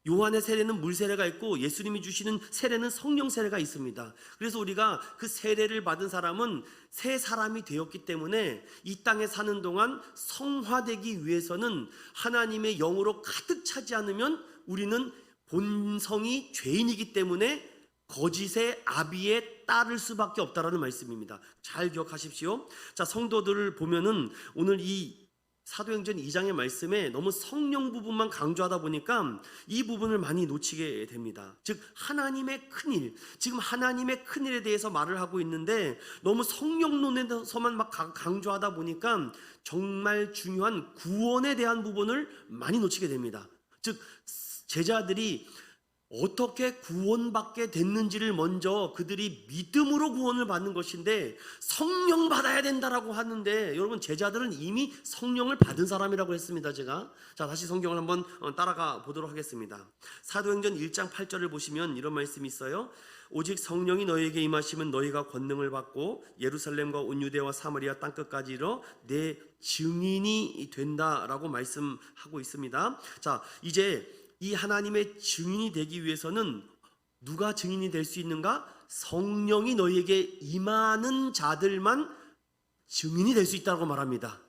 요한의 세례는 물 세례가 있고 예수님이 주시는 세례는 성령 세례가 있습니다. 그래서 우리가 그 세례를 받은 사람은 새 사람이 되었기 때문에 이 땅에 사는 동안 성화되기 위해서는 하나님의 영으로 가득 차지 않으면 우리는 본성이 죄인이기 때문에 거짓의 아비에 따를 수밖에 없다라는 말씀입니다. 잘 기억하십시오. 자, 성도들을 보면은 오늘 이 사도행전 2장의 말씀에 너무 성령 부분만 강조하다 보니까 이 부분을 많이 놓치게 됩니다. 즉 하나님의 큰일, 지금 하나님의 큰일에 대해서 말을 하고 있는데 너무 성령론에서만 막 강조하다 보니까 정말 중요한 구원에 대한 부분을 많이 놓치게 됩니다. 즉 제자들이 어떻게 구원받게 됐는지를 먼저 그들이 믿음으로 구원을 받는 것인데 성령 받아야 된다라고 하는데, 여러분 제자들은 이미 성령을 받은 사람이라고 했습니다. 제가 자 다시 성경을 한번 따라가 보도록 하겠습니다. 사도행전 1장 8절을 보시면 이런 말씀이 있어요. 오직 성령이 너희에게 임하시면 너희가 권능을 받고 예루살렘과 온 유대와 사마리아 땅끝까지 이르러 내 증인이 된다라고 말씀하고 있습니다. 자, 이제 이 하나님의 증인이 되기 위해서는 누가 증인이 될 수 있는가? 성령이 너희에게 임하는 자들만 증인이 될 수 있다고 말합니다.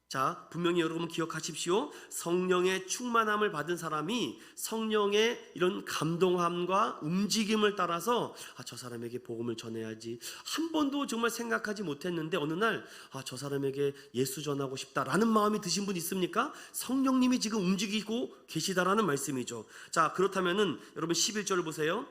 자, 분명히 여러분 기억하십시오. 성령의 충만함을 받은 사람이 성령의 이런 감동함과 움직임을 따라서 저 사람에게 복음을 전해야지, 한 번도 정말 생각하지 못했는데 어느 날 저 사람에게 예수 전하고 싶다라는 마음이 드신 분 있습니까? 성령님이 지금 움직이고 계시다라는 말씀이죠. 자, 그렇다면은 여러분 11절을 보세요.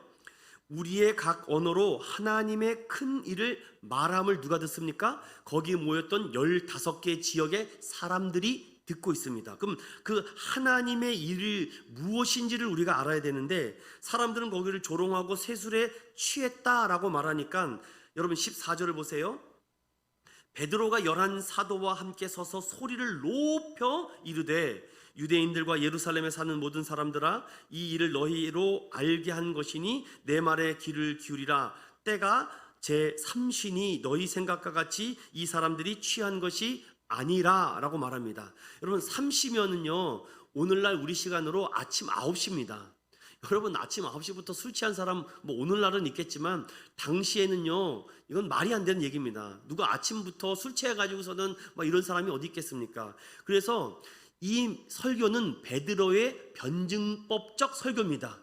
우리의 각 언어로 하나님의 큰 일을 말함을 누가 듣습니까? 거기 모였던 15개 지역의 사람들이 듣고 있습니다. 그럼 그 하나님의 일이 무엇인지를 우리가 알아야 되는데, 사람들은 거기를 조롱하고 세술에 취했다라고 말하니까 여러분 14절을 보세요. 베드로가 11 사도와 함께 서서 소리를 높여 이르되 유대인들과 예루살렘에 사는 모든 사람들아, 이 일을 너희로 알게 한 것이니 내 말에 귀를 기울이라. 때가 제 3신이 너희 생각과 같이 이 사람들이 취한 것이 아니라 라고 말합니다. 여러분 3시면은요 오늘날 우리 시간으로 아침 9시입니다. 여러분 아침 9시부터 술 취한 사람 뭐 오늘날은 있겠지만 당시에는요 이건 말이 안 되는 얘기입니다. 누가 아침부터 술 취해가지고서는 막 이런 사람이 어디 있겠습니까? 그래서 이 설교는 베드로의 변증법적 설교입니다.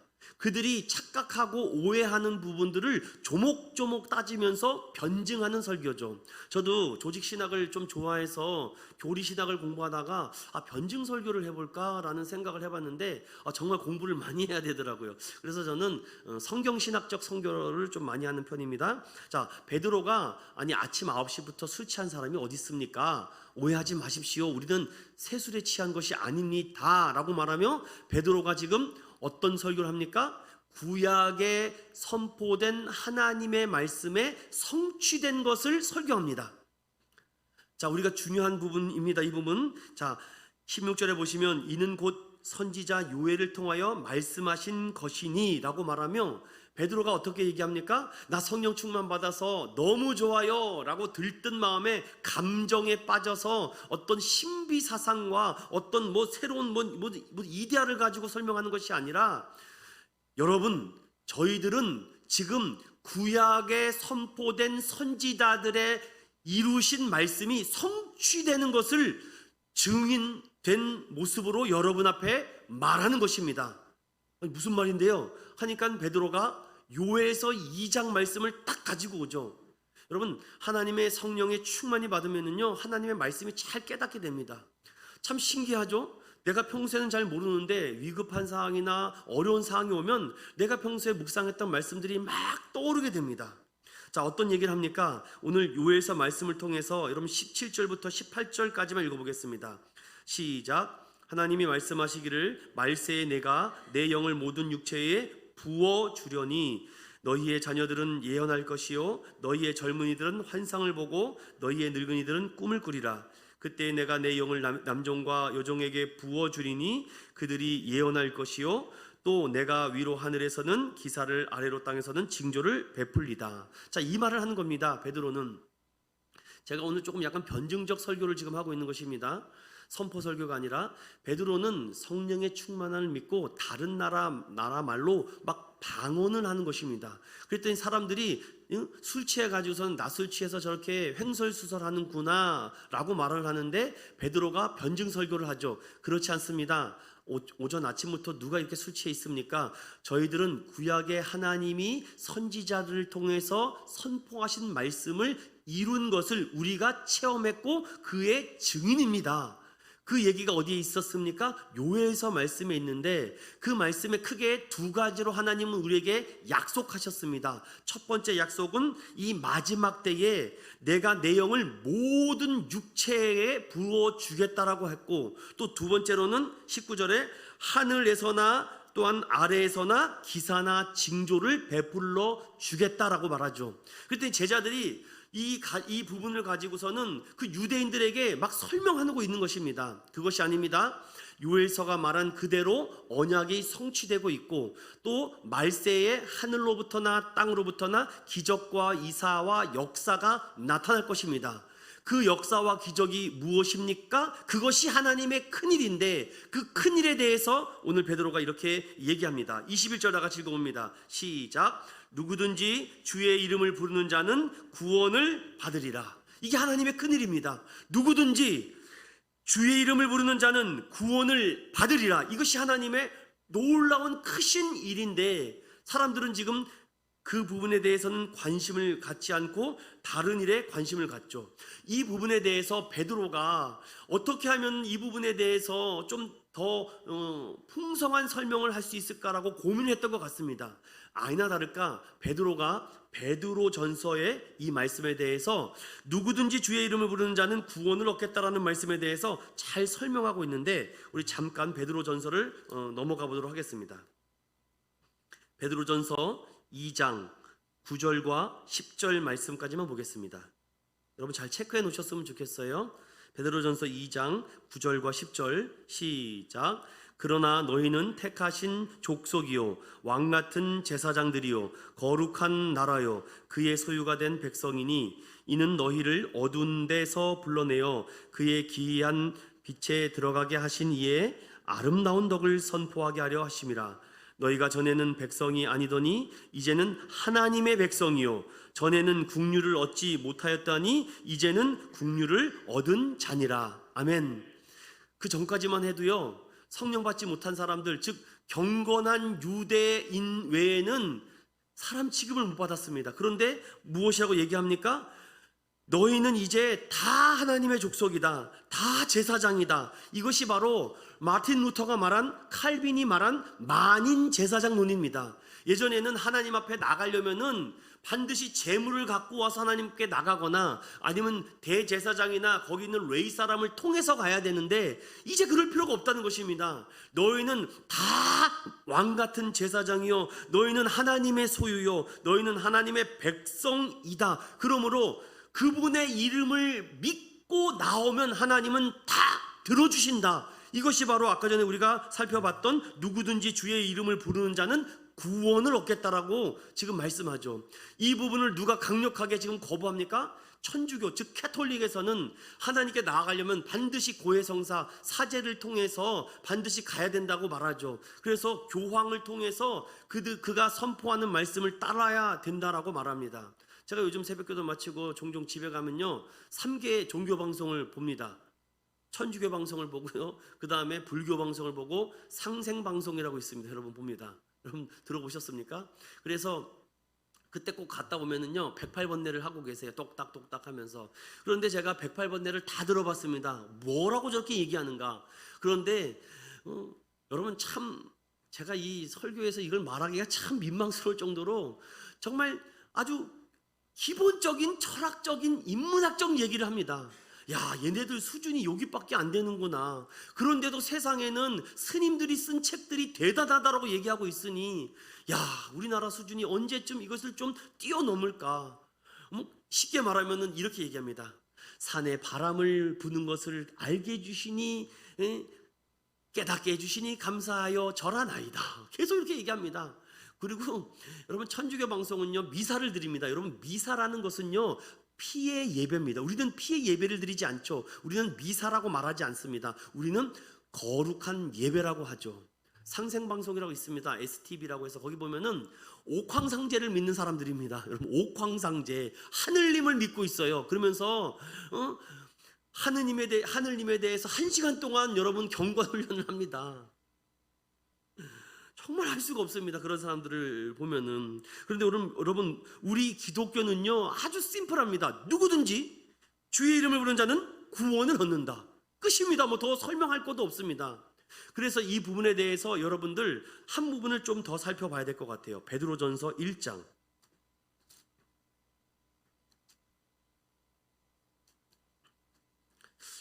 그들이 착각하고 오해하는 부분들을 조목조목 따지면서 변증하는 설교죠. 저도 조직신학을 좀 좋아해서 교리신학을 공부하다가 변증 설교를 해볼까라는 생각을 해봤는데 정말 공부를 많이 해야 되더라고요. 그래서 저는 성경신학적 설교를 좀 많이 하는 편입니다. 자, 베드로가 아침 9시부터 술 취한 사람이 어디 있습니까? 오해하지 마십시오. 우리는 새술에 취한 것이 아닙니다 라고 말하며 베드로가 지금 어떤 설교를 합니까? 구약에 선포된 하나님의 말씀에 성취된 것을 설교합니다. 자, 우리가 중요한 부분입니다. 이 부분. 자, 16절에 보시면 이는 곧 선지자 요엘을 통하여 말씀하신 것이니 라고 말하며 베드로가 어떻게 얘기합니까? 나 성령 충만 받아서 너무 좋아요 라고 들뜬 마음에 감정에 빠져서 어떤 신비 사상과 어떤 새로운 이데아를 가지고 설명하는 것이 아니라, 여러분, 저희들은 지금 구약에 선포된 선지자들의 이루신 말씀이 성취되는 것을 증인된 모습으로 여러분 앞에 말하는 것입니다. 무슨 말인데요? 하니까 베드로가 요엘서 2장 말씀을 딱 가지고 오죠. 여러분, 하나님의 성령의 충만이 받으면요 하나님의 말씀이 잘 깨닫게 됩니다. 참 신기하죠? 내가 평소에는 잘 모르는데 위급한 상황이나 어려운 상황이 오면 내가 평소에 묵상했던 말씀들이 막 떠오르게 됩니다. 자, 어떤 얘기를 합니까? 오늘 요엘서 말씀을 통해서 여러분 17절부터 18절까지만 읽어보겠습니다. 시작. 하나님이 말씀하시기를 말세에 내가 내 영을 모든 육체에 부어주려니 너희의 자녀들은 예언할 것이요 너희의 젊은이들은 환상을 보고 너희의 늙은이들은 꿈을 꾸리라. 그때 내가 내 영을 남종과 여종에게 부어주리니 그들이 예언할 것이요 또 내가 위로 하늘에서는 기사를 아래로 땅에서는 징조를 베풀리다. 자, 이 말을 하는 겁니다. 베드로는. 제가 오늘 조금 약간 변증적 설교를 지금 하고 있는 것입니다. 선포 설교가 아니라 베드로는 성령의 충만함을 믿고 다른 나라 말로 막 방언을 하는 것입니다. 그랬더니 사람들이 술 취해 가지고서는 나 술 취해서 저렇게 횡설수설하는구나 라고 말을 하는데 베드로가 변증 설교를 하죠. 그렇지 않습니다. 오전 아침부터 누가 이렇게 술 취해 있습니까? 저희들은 구약의 하나님이 선지자들을 통해서 선포하신 말씀을 이룬 것을 우리가 체험했고 그의 증인입니다. 그 얘기가 어디에 있었습니까? 요엘서 말씀에 있는데 그 말씀에 크게 두 가지로 하나님은 우리에게 약속하셨습니다. 첫 번째 약속은 이 마지막 때에 내가 내 영을 모든 육체에 부어주겠다라고 했고, 또 두 번째로는 19절에 하늘에서나 또한 아래에서나 기사나 징조를 베풀러 주겠다라고 말하죠. 그랬더니 제자들이 이 부분을 가지고서는 그 유대인들에게 막 설명하고 있는 것입니다. 그것이 아닙니다. 요엘서가 말한 그대로 언약이 성취되고 있고 또 말세에 하늘로부터나 땅으로부터나 기적과 이사와 역사가 나타날 것입니다. 그 역사와 기적이 무엇입니까? 그것이 하나님의 큰일인데 그 큰일에 대해서 오늘 베드로가 이렇게 얘기합니다. 21절 다 같이 읽어봅니다. 시작. 누구든지 주의 이름을 부르는 자는 구원을 받으리라. 이게 하나님의 큰일입니다. 누구든지 주의 이름을 부르는 자는 구원을 받으리라. 이것이 하나님의 놀라운 크신 일인데 사람들은 지금 그 부분에 대해서는 관심을 갖지 않고 다른 일에 관심을 갖죠. 이 부분에 대해서 베드로가 어떻게 하면 이 부분에 대해서 좀 더 풍성한 설명을 할 수 있을까라고 고민했던 것 같습니다. 아니나 다를까 베드로가 베드로전서의 이 말씀에 대해서 누구든지 주의 이름을 부르는 자는 구원을 얻겠다라는 말씀에 대해서 잘 설명하고 있는데 우리 잠깐 베드로전서를 넘어가 보도록 하겠습니다. 베드로전서 2장 9절과 10절 말씀까지만 보겠습니다. 여러분 잘 체크해 놓으셨으면 좋겠어요. 베드로전서 2장 9절과 10절 시작. 그러나 너희는 택하신 족속이요 왕 같은 제사장들이요 거룩한 나라요 그의 소유가 된 백성이니 이는 너희를 어두운 데서 불러내어 그의 기이한 빛에 들어가게 하신 이의 아름다운 덕을 선포하게 하려 하심이라. 너희가 전에는 백성이 아니더니 이제는 하나님의 백성이요 전에는 국류를 얻지 못하였다니 이제는 국류를 얻은 자니라. 아멘. 그 전까지만 해도요 성령 받지 못한 사람들, 즉 경건한 유대인 외에는 사람 취급을 못 받았습니다. 그런데 무엇이라고 얘기합니까? 너희는 이제 다 하나님의 족속이다. 다 제사장이다. 이것이 바로 마틴 루터가 말한, 칼빈이 말한 만인 제사장론입니다. 예전에는 하나님 앞에 나가려면은 반드시 제물을 갖고 와서 하나님께 나가거나 아니면 대제사장이나 거기 있는 레위 사람을 통해서 가야 되는데 이제 그럴 필요가 없다는 것입니다. 너희는 다 왕같은 제사장이요, 너희는 하나님의 소유요, 너희는 하나님의 백성이다. 그러므로 그분의 이름을 믿고 나오면 하나님은 다 들어주신다. 이것이 바로 아까 전에 우리가 살펴봤던 누구든지 주의 이름을 부르는 자는 구원을 얻겠다라고 지금 말씀하죠. 이 부분을 누가 강력하게 지금 거부합니까? 천주교, 즉 캐톨릭에서는 하나님께 나아가려면 반드시 고해성사 사제를 통해서 반드시 가야 된다고 말하죠. 그래서 교황을 통해서 그가 선포하는 말씀을 따라야 된다라고 말합니다. 제가 요즘 새벽기도 마치고 종종 집에 가면요 3개의 종교 방송을 봅니다. 천주교 방송을 보고요, 그 다음에 불교 방송을 보고 상생 방송이라고 있습니다. 여러분 봅니다. 여러분 들어보셨습니까? 그래서 그때 꼭 갔다 오면은요 108번뇌를 하고 계세요. 똑딱똑딱 하면서. 그런데 제가 108번뇌를 다 들어봤습니다. 뭐라고 저렇게 얘기하는가. 그런데 여러분 참 제가 이 설교에서 이걸 말하기가 참 민망스러울 정도로 정말 아주 기본적인 철학적인 인문학적 얘기를 합니다. 야, 얘네들 수준이 여기밖에 안 되는구나. 그런데도 세상에는 스님들이 쓴 책들이 대단하다라고 얘기하고 있으니 야, 우리나라 수준이 언제쯤 이것을 좀 뛰어넘을까. 쉽게 말하면 이렇게 얘기합니다. 산에 바람을 부는 것을 알게 해주시니 깨닫게 해주시니 감사하여 절하나이다. 계속 이렇게 얘기합니다. 그리고 여러분 천주교 방송은요 미사를 드립니다. 여러분 미사라는 것은요 피의 예배입니다. 우리는 피의 예배를 드리지 않죠. 우리는 미사라고 말하지 않습니다. 우리는 거룩한 예배라고 하죠. 상생방송이라고 있습니다. STV라고 해서 거기 보면은 옥황상제를 믿는 사람들입니다. 여러분 옥황상제 하늘님을 믿고 있어요. 그러면서 하느님에 대해서 1시간 동안 여러분 경건 훈련을 합니다. 정말 할 수가 없습니다. 그런 사람들을 보면은. 그런데 여러분 우리 기독교는요 아주 심플합니다. 누구든지 주의 이름을 부르는 자는 구원을 얻는다. 끝입니다. 뭐 더 설명할 것도 없습니다. 그래서 이 부분에 대해서 여러분들 한 부분을 좀 더 살펴봐야 될 것 같아요. 베드로전서 1장.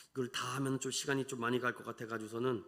그걸 다 하면 좀 시간이 좀 많이 갈 것 같아가지고서는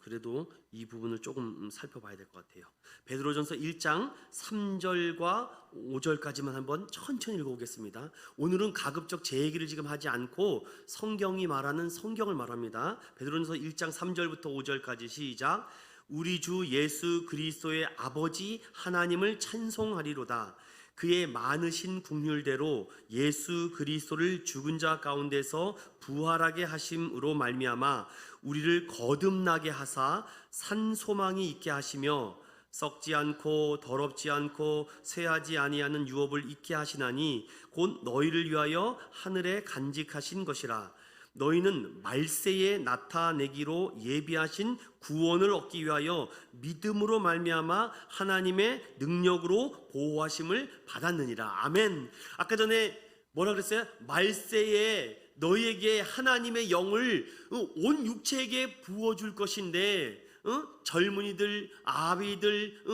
그래도 이 부분을 조금 살펴봐야 될 것 같아요. 베드로전서 1장 3절과 5절까지만 한번 천천히 읽어보겠습니다. 오늘은 가급적 제 얘기를 지금 하지 않고 성경이 말하는 성경을 말합니다. 베드로전서 1장 3절부터 5절까지 시작. 우리 주 예수 그리스도의 아버지 하나님을 찬송하리로다. 그의 많으신 긍휼대로 예수 그리스도를 죽은 자 가운데서 부활하게 하심으로 말미암아 우리를 거듭나게 하사 산 소망이 있게 하시며 썩지 않고 더럽지 않고 쇠하지 아니하는 유업을 있게 하시나니 곧 너희를 위하여 하늘에 간직하신 것이라. 너희는 말세에 나타내기로 예비하신 구원을 얻기 위하여 믿음으로 말미암아 하나님의 능력으로 보호하심을 받았느니라. 아멘. 아까 전에 뭐라 그랬어요? 말세에 너희에게 하나님의 영을 온 육체에게 부어줄 것인데 젊은이들, 아비들,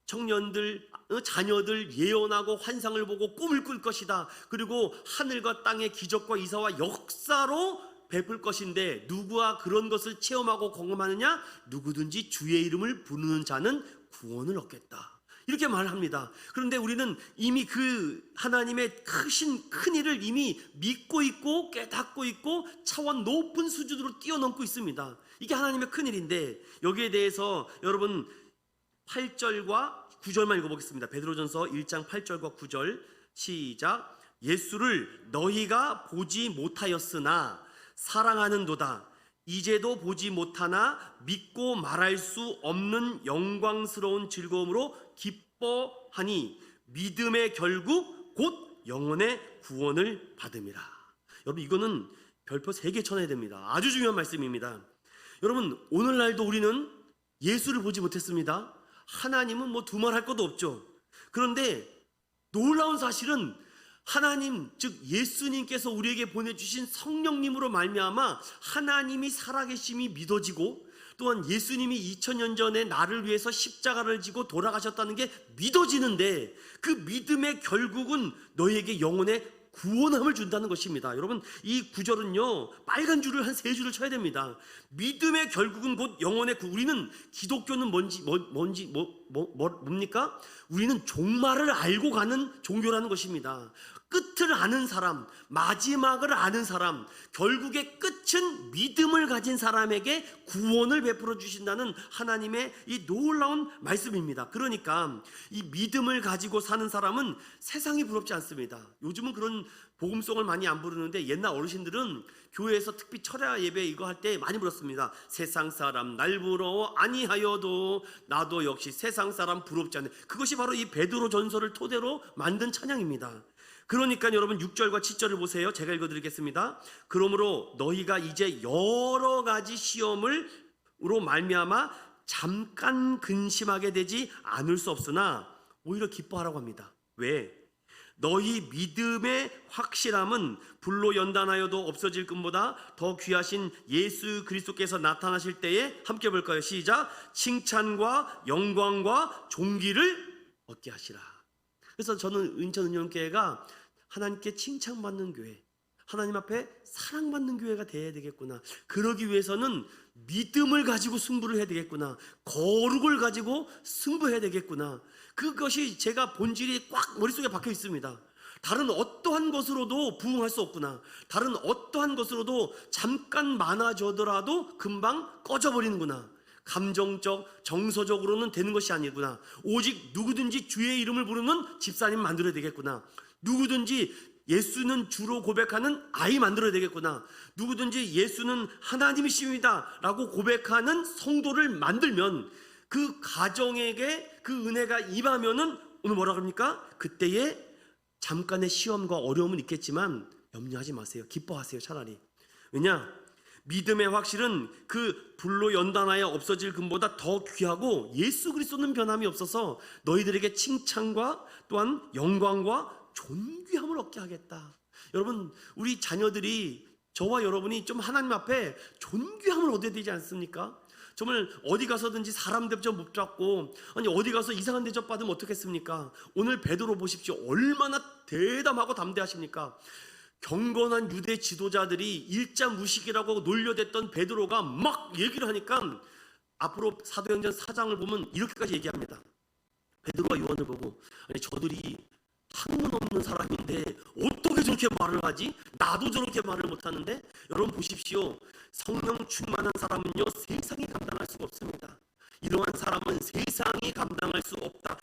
청년들, 자녀들 예언하고 환상을 보고 꿈을 꿀 것이다. 그리고 하늘과 땅의 기적과 이사와 역사로 베풀 것인데 누구와 그런 것을 체험하고 경험하느냐? 누구든지 주의 이름을 부르는 자는 구원을 얻겠다. 이렇게 말합니다. 그런데 우리는 이미 그 하나님의 큰 일을 이미 믿고 있고 깨닫고 있고 차원 높은 수준으로 뛰어넘고 있습니다. 이게 하나님의 큰 일인데 여기에 대해서 여러분 8절과 9절만 읽어보겠습니다. 베드로전서 1장 8절과 9절 시작. 예수를 너희가 보지 못하였으나 사랑하는도다. 이제도 보지 못하나 믿고 말할 수 없는 영광스러운 즐거움으로 기뻐하니 믿음의 결국 곧 영혼의 구원을 받음이라. 여러분 이거는 별표 3개 쳐내야 됩니다. 아주 중요한 말씀입니다. 여러분 오늘날도 우리는 예수를 보지 못했습니다. 하나님은 뭐 두말할 것도 없죠. 그런데 놀라운 사실은 하나님, 즉 예수님께서 우리에게 보내주신 성령님으로 말미암아 하나님이 살아계심이 믿어지고, 또한 예수님이 2000년 전에 나를 위해서 십자가를 지고 돌아가셨다는 게 믿어지는데, 그 믿음의 결국은 너희에게 영혼의 구원함을 준다는 것입니다. 여러분, 이 구절은요, 빨간 줄을 한 3줄을 쳐야 됩니다. 믿음의 결국은 곧 영혼의 우리는, 기독교는 뭡니까? 우리는 종말을 알고 가는 종교라는 것입니다. 끝을 아는 사람, 마지막을 아는 사람, 결국의 끝은 믿음을 가진 사람에게 구원을 베풀어 주신다는 하나님의 이 놀라운 말씀입니다. 그러니까 이 믿음을 가지고 사는 사람은 세상이 부럽지 않습니다. 요즘은 그런 복음송을 많이 안 부르는데, 옛날 어르신들은 교회에서 특히 철야 예배 이거 할 때 많이 불렀습니다. 세상 사람 날 부러워 아니하여도 나도 역시 세상 사람 부럽지 않네. 그것이 바로 이 베드로 전서를 토대로 만든 찬양입니다. 그러니까 여러분 6절과 7절을 보세요. 제가 읽어드리겠습니다. 그러므로 너희가 이제 여러 가지 시험으로 말미암아 잠깐 근심하게 되지 않을 수 없으나 오히려 기뻐하라고 합니다. 왜? 너희 믿음의 확실함은 불로 연단하여도 없어질 것보다 더 귀하신 예수 그리스도께서 나타나실 때에, 함께 볼까요? 시작. 칭찬과 영광과 존귀를 얻게 하시라. 그래서 저는 인천은영교회가 하나님께 칭찬받는 교회, 하나님 앞에 사랑받는 교회가 되어야 되겠구나. 그러기 위해서는 믿음을 가지고 승부를 해야 되겠구나. 거룩을 가지고 승부해야 되겠구나. 그것이 제가 본질이 꽉 머릿속에 박혀 있습니다. 다른 어떠한 것으로도 부응할 수 없구나. 다른 어떠한 것으로도 잠깐 많아져더라도 금방 꺼져버리는구나. 감정적, 정서적으로는 되는 것이 아니구나. 오직 누구든지 주의 이름을 부르는 집사님 만들어야 되겠구나. 누구든지 예수는 주로 고백하는 아이 만들어야 되겠구나. 누구든지 예수는 하나님이십니다 라고 고백하는 성도를 만들면, 그 가정에게 그 은혜가 임하면은 오늘 뭐라 그럽니까? 그때에 잠깐의 시험과 어려움은 있겠지만 염려하지 마세요. 기뻐하세요. 차라리. 왜냐? 믿음의 확실은 그 불로 연단하여 없어질 금보다 더 귀하고, 예수 그리스도는 변함이 없어서 너희들에게 칭찬과 또한 영광과 존귀함을 얻게 하겠다. 여러분, 우리 자녀들이, 저와 여러분이 좀 하나님 앞에 존귀함을 얻어야 되지 않습니까? 정말 어디 가서든지 사람 대접 못 받고, 아니 어디 가서 이상한 대접 받으면 어떻겠습니까? 오늘 베드로 보십시오. 얼마나 대담하고 담대하십니까? 경건한 유대 지도자들이 일자무식이라고 놀려댔던 베드로가 막 얘기를 하니까, 앞으로 사도행전 4장을 보면 이렇게까지 얘기합니다. 베드로와 요한을 보고, 아니 저들이 학문 없는 사람인데 어떻게 저렇게 말을 하지? 나도 저렇게 말을 못하는데. 여러분 보십시오. 성령 충만한 사람은요, 세상이 감당할 수가 없습니다. 이러한 사람은 세상이 감당할 수 없다.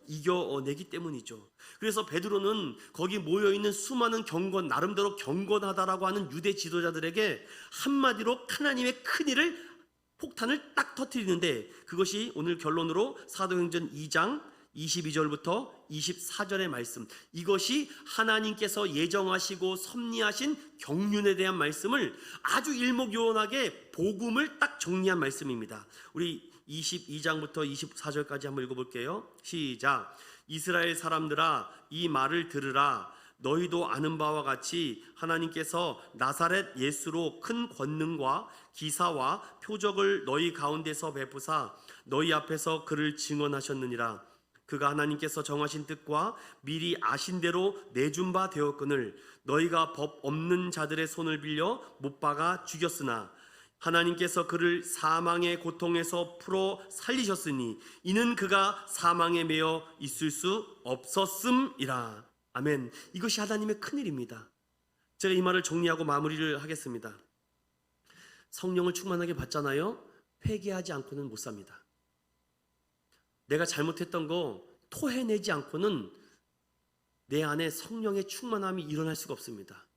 이겨내기 때문이죠. 그래서 베드로는 거기 모여있는 수많은 나름대로 경건하다라고 하는 유대 지도자들에게 한마디로 하나님의 큰일을, 폭탄을 딱 터뜨리는데, 그것이 오늘 결론으로 사도행전 2장 22절부터 24절의 말씀, 이것이 하나님께서 예정하시고 섭리하신 경륜에 대한 말씀을 아주 일목요연하게 복음을 딱 정리한 말씀입니다. 우리 22장부터 24절까지 한번 읽어볼게요. 시작. 이스라엘 사람들아, 이 말을 들으라. 너희도 아는 바와 같이 하나님께서 나사렛 예수로 큰 권능과 기사와 표적을 너희 가운데서 베푸사 너희 앞에서 그를 증언하셨느니라. 그가 하나님께서 정하신 뜻과 미리 아신 대로 내준 바 되었거늘 너희가 법 없는 자들의 손을 빌려 못 박아 죽였으나 하나님께서 그를 사망의 고통에서 풀어 살리셨으니 이는 그가 사망에 매여 있을 수 없었음이라. 아멘. 이것이 하나님의 큰일입니다. 제가 이 말을 정리하고 마무리를 하겠습니다. 성령을 충만하게 받잖아요. 회개하지 않고는 못 삽니다. 내가 잘못했던 거 토해내지 않고는 내 안에 성령의 충만함이 일어날 수가 없습니다.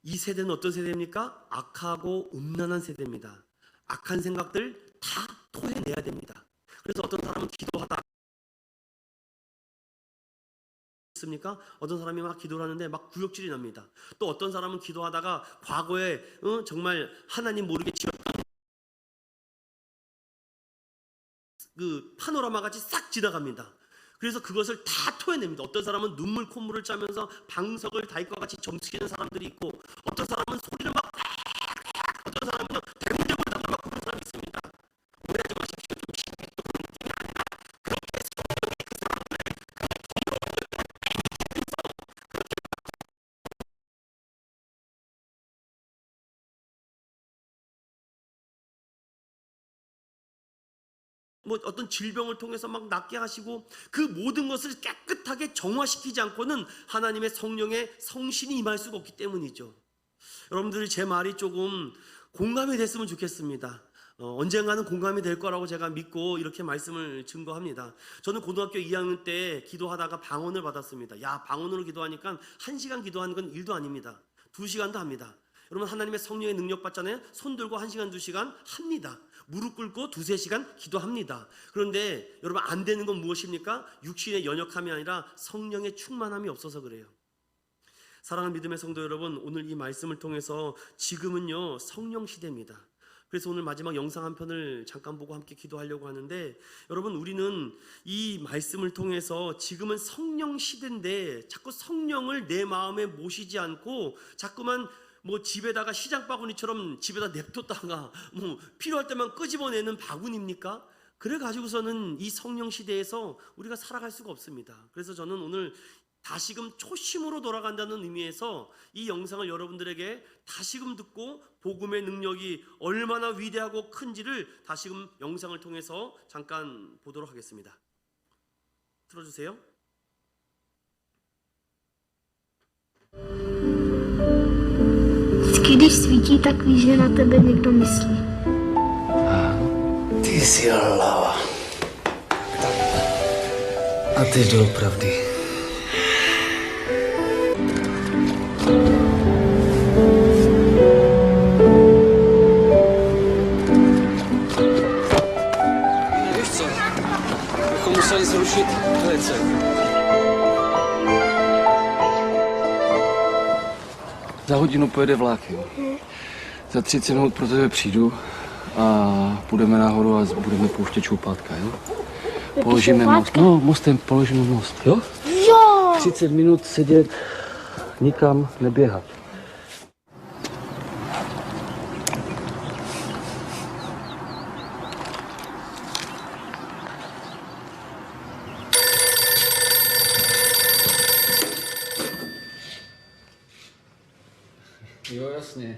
이 세대는 어떤 세대입니까? 악하고 음란한 세대입니다. 악한 생각들 다 토해내야 됩니다. 그래서 어떤 사람은 기도하다 있습니까? 어떤 사람이 막 기도를 하는데 막 구역질이 납니다. 또 어떤 사람은 기도하다가 과거에 정말 하나님 모르게 지었던 그 파노라마 같이 싹 지나갑니다. 그래서 그것을 다 토해냅니다. 어떤 사람은 눈물 콧물을 짜면서 방석을 달과 같이 점치는 사람들이 있고, 어떤 사람은 소리를 막, 어떤 사람은요 대문대문 나고 막 그런 사람이 있습니다. 오해하지 마십시오. 좀 심하게 또 그런 느낌이 아니라 그렇게 성령이 그 사람들을 뭐 어떤 질병을 통해서 막 낫게 하시고 그 모든 것을 깨끗하게 정화시키지 않고는 하나님의 성령의 성신이 임할 수가 없기 때문이죠. 여러분들이 제 말이 조금 공감이 됐으면 좋겠습니다. 언젠가는 공감이 될 거라고 제가 믿고 이렇게 말씀을 증거합니다. 저는 고등학교 2학년 때 기도하다가 방언을 받았습니다. 야, 방언으로 기도하니까 1시간 기도하는 건 일도 아닙니다. 2시간도 합니다. 여러분, 하나님의 성령의 능력 받잖아요. 손 들고 1시간 2시간 합니다. 무릎 꿇고 2-3시간 기도합니다. 그런데 여러분, 안 되는 건 무엇입니까? 육신의 연약함이 아니라 성령의 충만함이 없어서 그래요. 사랑하는 믿음의 성도 여러분, 오늘 이 말씀을 통해서 지금은요 성령 시대입니다. 그래서 오늘 마지막 영상 한 편을 잠깐 보고 함께 기도하려고 하는데, 여러분, 우리는 이 말씀을 통해서 지금은 성령 시대인데 자꾸 성령을 내 마음에 모시지 않고 자꾸만 뭐 집에다가 시장 바구니처럼 집에다 냅뒀다가 뭐 필요할 때만 끄집어내는 바구니입니까? 그래 가지고서는 이 성령 시대에서 우리가 살아갈 수가 없습니다. 그래서 저는 오늘 다시금 초심으로 돌아간다는 의미에서 이 영상을 여러분들에게 다시금 듣고 복음의 능력이 얼마나 위대하고 큰지를 다시금 영상을 통해서 잠깐 보도록 하겠습니다. 틀어주세요. Když svítí, tak víš, že na tebe někdo myslí. Ty jsi hlava. A ty doopravdy. Víš co? Bychom museli zrušit velice. Za hodinu pojede vlak, jo. Za 30 minut pro tebe přijdu a půjdeme nahoru a budeme pouštět čoupátka, jo. Položíme most. No, mostem položíme most, jo? Jo! 30 minut sedět, nikam neběhat. Jo, jasně.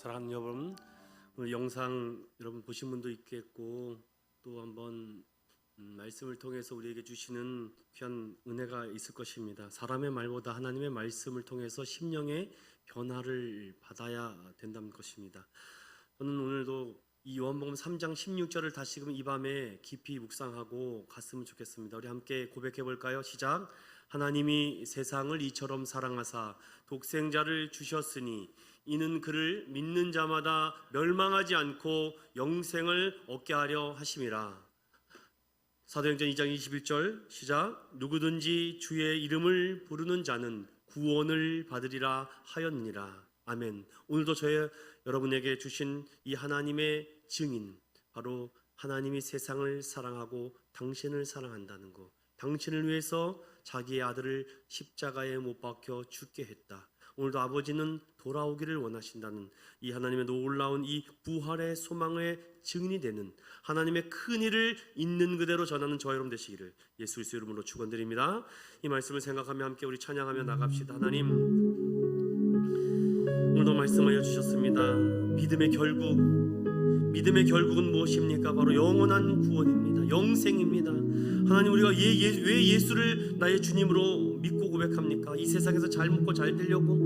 사랑하는 여러분, 오늘 영상 여러분 보신 분도 있겠고 또 한번 말씀을 통해서 우리에게 주시는 귀한 은혜가 있을 것입니다. 사람의 말보다 하나님의 말씀을 통해서 심령의 변화를 받아야 된다는 것입니다. 저는 오늘도 이 요한복음 3장 16절을 다시금 이 밤에 깊이 묵상하고 갔으면 좋겠습니다. 우리 함께 고백해 볼까요? 시작. 하나님이 세상을 이처럼 사랑하사 독생자를 주셨으니 이는 그를 믿는 자마다 멸망하지 않고 영생을 얻게 하려 하심이라. 사도행전 2장 21절 시작. 누구든지 주의 이름을 부르는 자는 구원을 받으리라 하였느니라. 아멘. 오늘도 여러분에게 주신 이 하나님의 증인, 바로 하나님이 세상을 사랑하고 당신을 사랑한다는 것, 당신을 위해서 자기의 아들을 십자가에 못 박혀 죽게 했다. 오늘도 아버지는 돌아오기를 원하신다는 이 하나님의 놀라운 이 부활의 소망의 증인이 되는 하나님의 큰 일을 있는 그대로 전하는 저와 여러분 되시기를 예수 그리스도 이름으로 축원드립니다. 이 말씀을 생각하며 함께 우리 찬양하며 나갑시다. 하나님, 오늘도 말씀하여 주셨습니다. 믿음의 결국은 무엇입니까? 바로 영원한 구원입니다. 영생입니다. 하나님, 우리가 왜 예수를 나의 주님으로 믿고 고백합니까? 이 세상에서 잘 먹고 잘 되려고,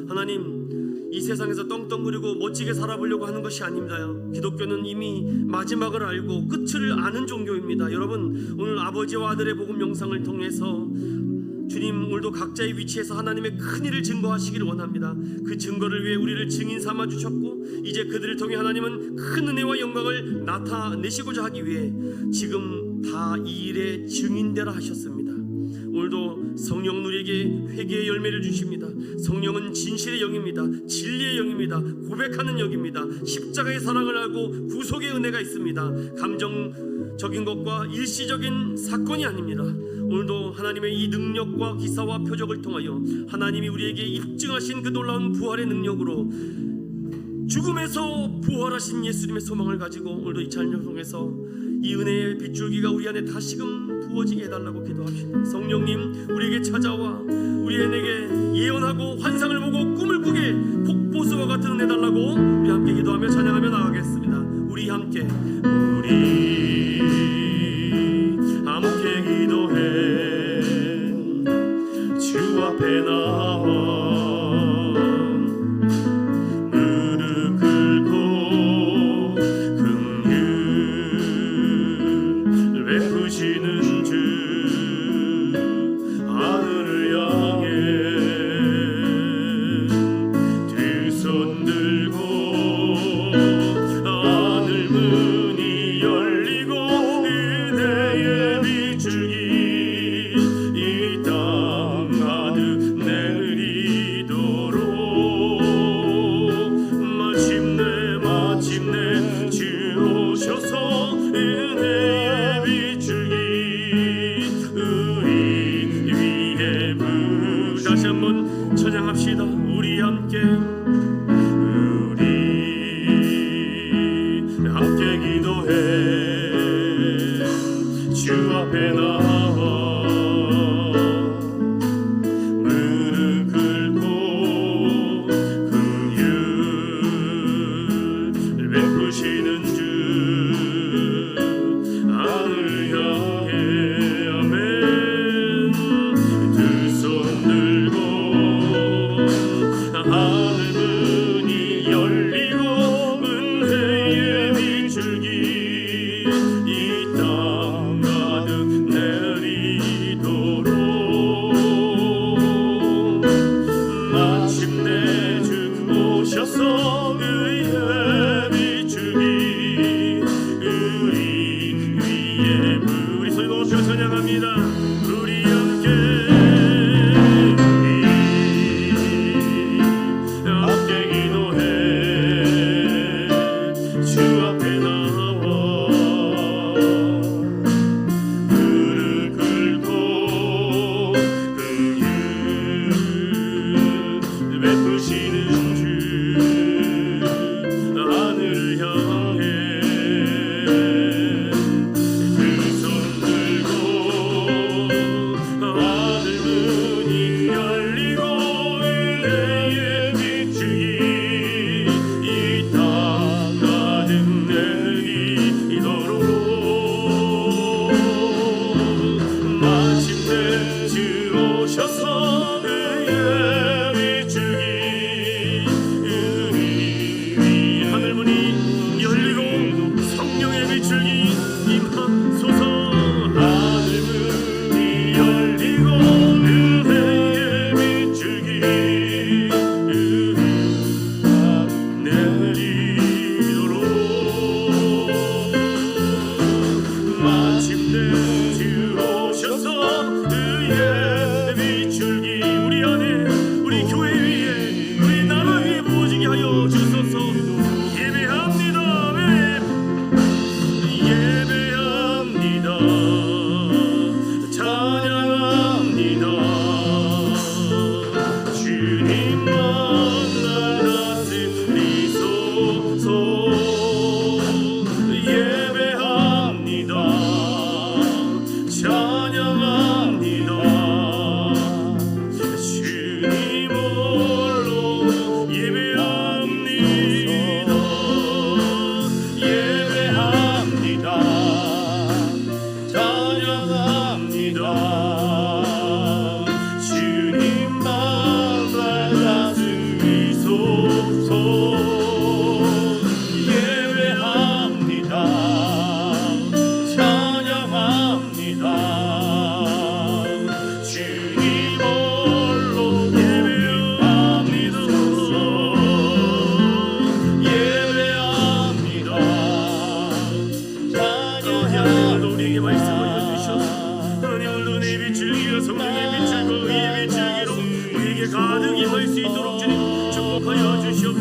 하나님, 이 세상에서 떵떵거리고 멋지게 살아보려고 하는 것이 아닙니다. 기독교는 이미 마지막을 알고 끝을 아는 종교입니다. 여러분, 오늘 아버지와 아들의 복음 영상을 통해서 주님, 오늘도 각자의 위치에서 하나님의 큰 일을 증거하시기를 원합니다. 그 증거를 위해 우리를 증인 삼아 주셨고, 이제 그들을 통해 하나님은 큰 은혜와 영광을 나타내시고자 하기 위해 지금 다 이 일의 증인되라 하셨습니다. 오늘도 성령 우리에게 회개의 열매를 주십니다. 성령은 진실의 영입니다. 진리의 영입니다. 고백하는 영입니다. 십자가의 사랑을 알고 구속의 은혜가 있습니다. 감정적인 것과 일시적인 사건이 아닙니다. 오늘도 하나님의 이 능력과 기사와 표적을 통하여 하나님이 우리에게 입증하신 그 놀라운 부활의 능력으로 죽음에서 부활하신 예수님의 소망을 가지고 오늘도 이 찬양을 통해서 이 은혜의 빗줄기가 우리 안에 다시금 부어지게 해달라고 기도합시다. 성령님, 우리에게 찾아와 우리에게 예언하고 환상을 보고 꿈을 꾸게 폭포수와 같은 은혜 달라고 우리 함께 기도하며 찬양하며 나가겠습니다. 우리 함께 기도해. 주 앞에 나와 무릎 꿇고 긍휼 베푸시는 주 하늘을 향해 두 손 들고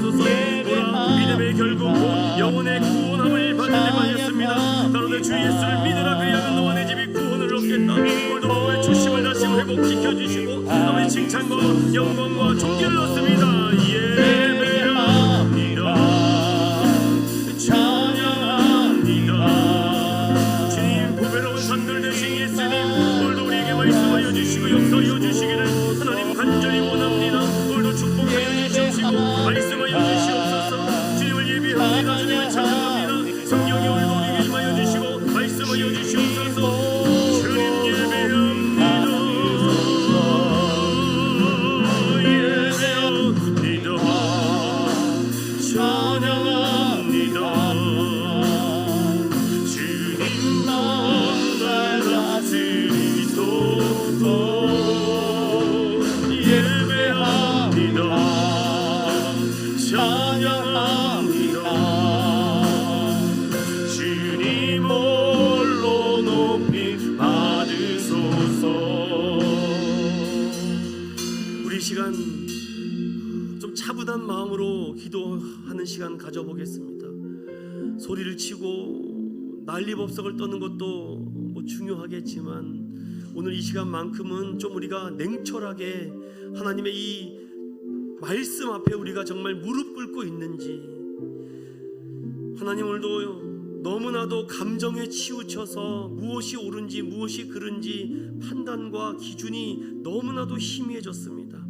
주옵소서. 보라 믿음의 결국 영혼의 구원함을 받는 데 말렸습니다. 가로되 주 예수를 믿으라 그리하면 너와 내 집이 구원을 얻겠다. 오늘도 외주심을 다시 회복 지켜주시고 아버지 칭찬과 영광과 존귀를 얻습니다. 예배합니다. 찬양합니다. 주님 보배로운 산들 되신 예수님 오늘도 우리에게 말씀하여 주시고 역사하여 주시기를 하나님 간절히 원합니다. 오늘도 축복하여 주시옵시고 말씀하여 주시옵소서. 주님을 예비합니다. 주님을 찬양합니다. 성령이 오늘도 우리에게 임하여 주시고 말씀하여 주시옵소서. 주님 예배합니다. 예배합니다. 찬양합니다. 주님만 날 다스리소서. 예배합니다. 찬양합니다. 주님 홀로 높이 받으소서. 우리 시간 좀 차분한 마음으로 기도하는 시간 가져보겠습니다. 소리를 치고 난리법석을 떠는 것도 뭐 중요하겠지만 오늘 이 시간만큼은 좀 우리가 냉철하게 하나님의 이 말씀 앞에 우리가 정말 무릎 꿇고 있는지, 하나님 오늘도 너무나도 감정에 치우쳐서 무엇이 옳은지 무엇이 그른지 판단과 기준이 너무나도 희미해졌습니다.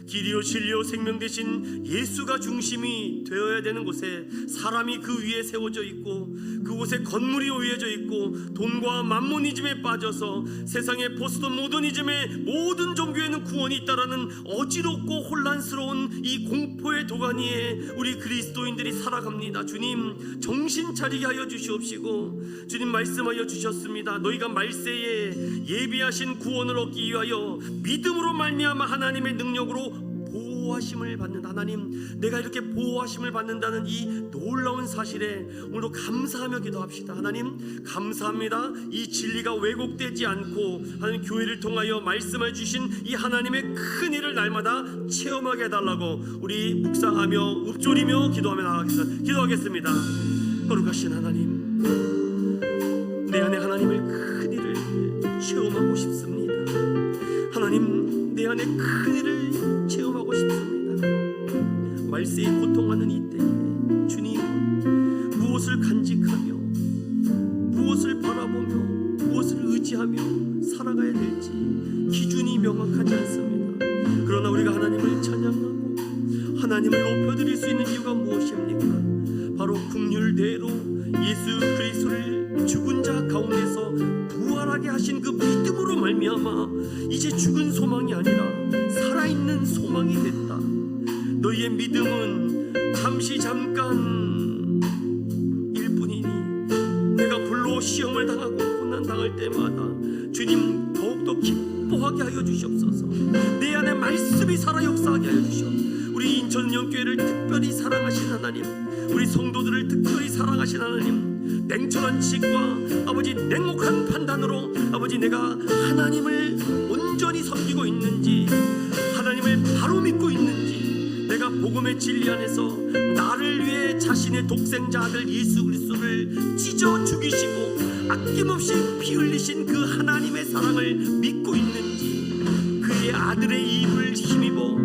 길이요 진리요 생명 되신 예수가 중심이 되어야 되는 곳에 사람이 그 위에 세워져 있고 그곳에 건물이 놓여져 있고 돈과 만모니즘에 빠져서 세상의 포스트 모더니즘의 모든 종교에는 구원이 있다라는 어지럽고 혼란스러운 이 공포의 도가니에 우리 그리스도인들이 살아갑니다. 주님 정신 차리게 하여 주시옵시고, 주님 말씀하여 주셨습니다. 너희가 말세에 예비하신 구원을 얻기 위하여 믿음으로 말미암아 하나님의 능력으로 보호하심을 받는다. 하나님, 내가 이렇게 보호하심을 받는다는 이 놀라운 사실에 오늘도 감사하며 기도합시다. 하나님 감사합니다. 이 진리가 왜곡되지 않고 하나님 교회를 통하여 말씀해 주신 이 하나님의 큰 일을 날마다 체험하게 해달라고 우리 묵상하며 읊조리며 기도하겠습니다. 거룩하신 하나님, 내 안에 하나님의 큰 일을 체험하고 싶습니다. 하나님, 내 안에 큰 일을 체험하고 싶습니다. 말세에 고통하는 이때 주님, 무엇을 간직하며 무엇을 바라보며 무엇을 의지하며 살아가야 될지 기준이 명확하지 않습니다. 그러나 우리가 하나님을 찬양하고 하나님을 높여드릴 수 있는 이유가 무엇입니까? 바로 긍휼대로 예수 그리스도를 죽은 자 가운데서 부활하게 하신 그 믿음으로 말미암아 이제 죽은 소망이 아니라 살아있는 소망이 됐다. 너희의 믿음은 잠깐 일뿐이니 내가 불로 시험을 당하고 고난 당할 때마다 주님 더욱더 기뻐하게 하여 주시옵소서. 내 안에 말씀이 살아 역사하게 하여 주시옵소서. 우리 인천영교회를 특별히 사랑하신 하나님, 우리 성도들을 특별히 사랑하신 하나님, 냉철한 지식과 아버지 냉혹한 판단으로 아버지 내가 하나님을 온전히 섬기고 있는지, 하나님을 바로 믿고 있는지, 내가 복음의 진리 안에서 나를 위해 자신의 독생자 아들 예수 그리스도를 찢어 죽이시고 아낌없이 피 흘리신 그 하나님의 사랑을 믿고 있는지, 그의 아들의 입을 힘입어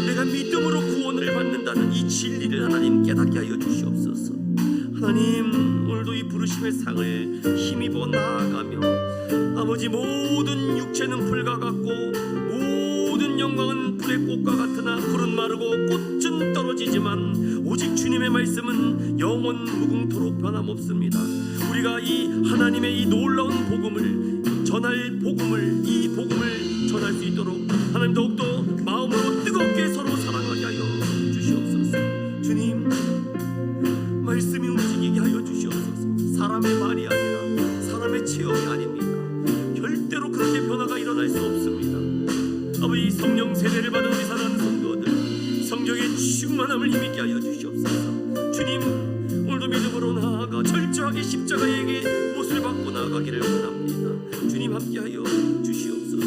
내가 믿음으로 구원을 받는다는 이 진리를 하나님 깨닫게 하여 주시옵소서. 하나님, 오늘도 이 부르심의 상을 힘입어 나아가며 아버지 모든 육체는 풀과 같고 모든 영광은 불의 꽃과 같으나 풀은 마르고 꽃은 떨어지지만 오직 주님의 말씀은 영원 무궁토록 변함없습니다. 우리가 이 하나님의 이 놀라운 복음을 전할 복음을, 이 복음을 전할 수 있도록 하나님 더욱더 마음으로 뜨겁게 서로 사랑하게 하여 주시옵소서. 주님, 말씀이 움직이게 하여 주시옵소서. 사람의 말이 아니라 사람의 체험이 아닙니다. 절대로 그렇게 변화가 일어날 수 없습니다. 아버지, 성령 세례를 받은 우리 사랑하는 성도들 성령의 충만함을 힘있게 하여 주시옵소서. 주님, 오늘도 믿음으로 나아가 철저하게 십자가에게 못을 받고 나아가기를 원합니다. 주님 함께하여 주시옵소서.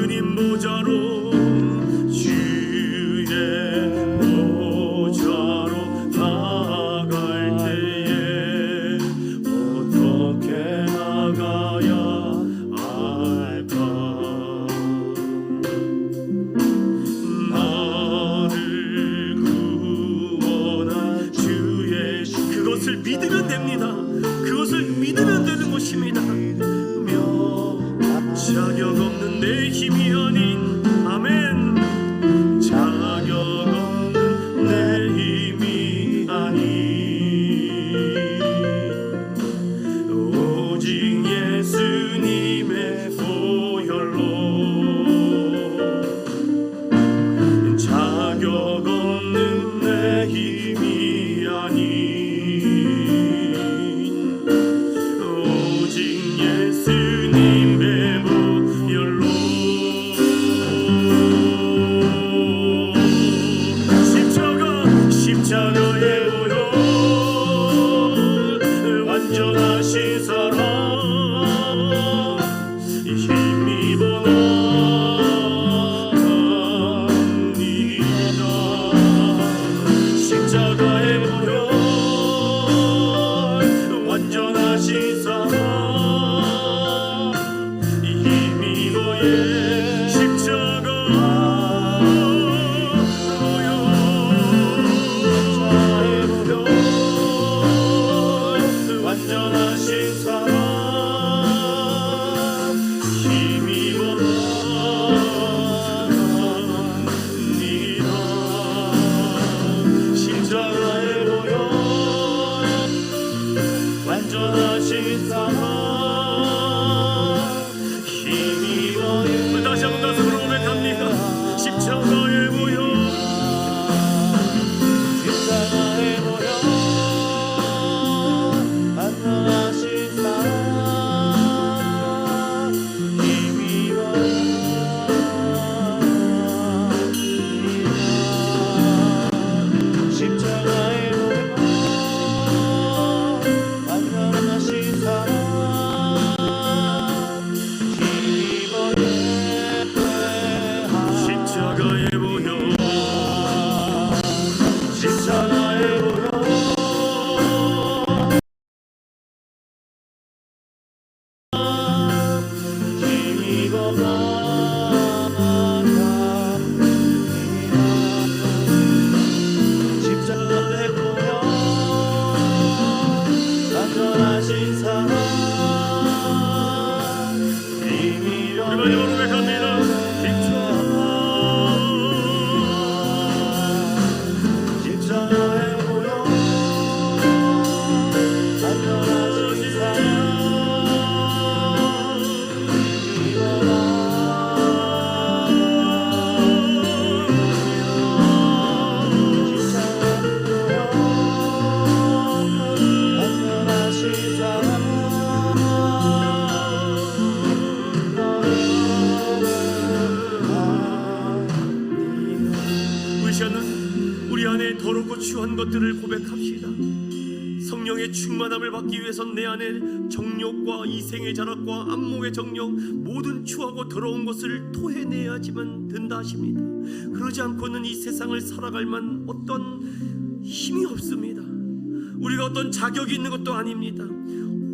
주님 보좌로 주의 보좌로 나갈 때에 어떻게 나가야 할까? 나를 구원한 주의 그것을 믿으면 됩니다. 그것을 믿으면 되는 것입니다. 자격 없는 내 힘이 아닌 아멘. 자격 없는 내 힘이 아닌 오직 예수님의 보혈로 자격 없는 내 힘이 아닌 오직 예수님의 보혈로 십자가의 보혈 완전하신 사랑 힘입어 나갑니다. 십자가의 보혈 완전하신 사랑 힘입어 십자가 완전하신 사랑 힘입어 나갑니다. 십자가의 보혈 완전하신 사랑 힘입어 다시 한번 가슴으로 고백합니다. 십자가의 보혈 십자가의 보혈 완전하신 사랑 힘입어 십자가의 보혈 완전하신 사랑 힘입어 십자가의 보혈 십자가의 보혈 힘입어 나갑니다. 십자가의 보혈 완전하신 사랑 힘입어 우리 마지막으로 고백합니다. 십자가의 보혈 완전하신 사랑 우리 시간은 우리 안에 더럽고 추한 것들을 고백합시다. 성령의 충만함을 받기 위해선 내 안에 정욕과 이생의 자락과 안목의 정욕 모든 추하고 더러운 것을 토해내야지만 된다 하십니다. 그러지 않고는 이 세상을 살아갈 만 어떤 힘이 없습니다. 우리가 어떤 자격이 있는 것도 아닙니다.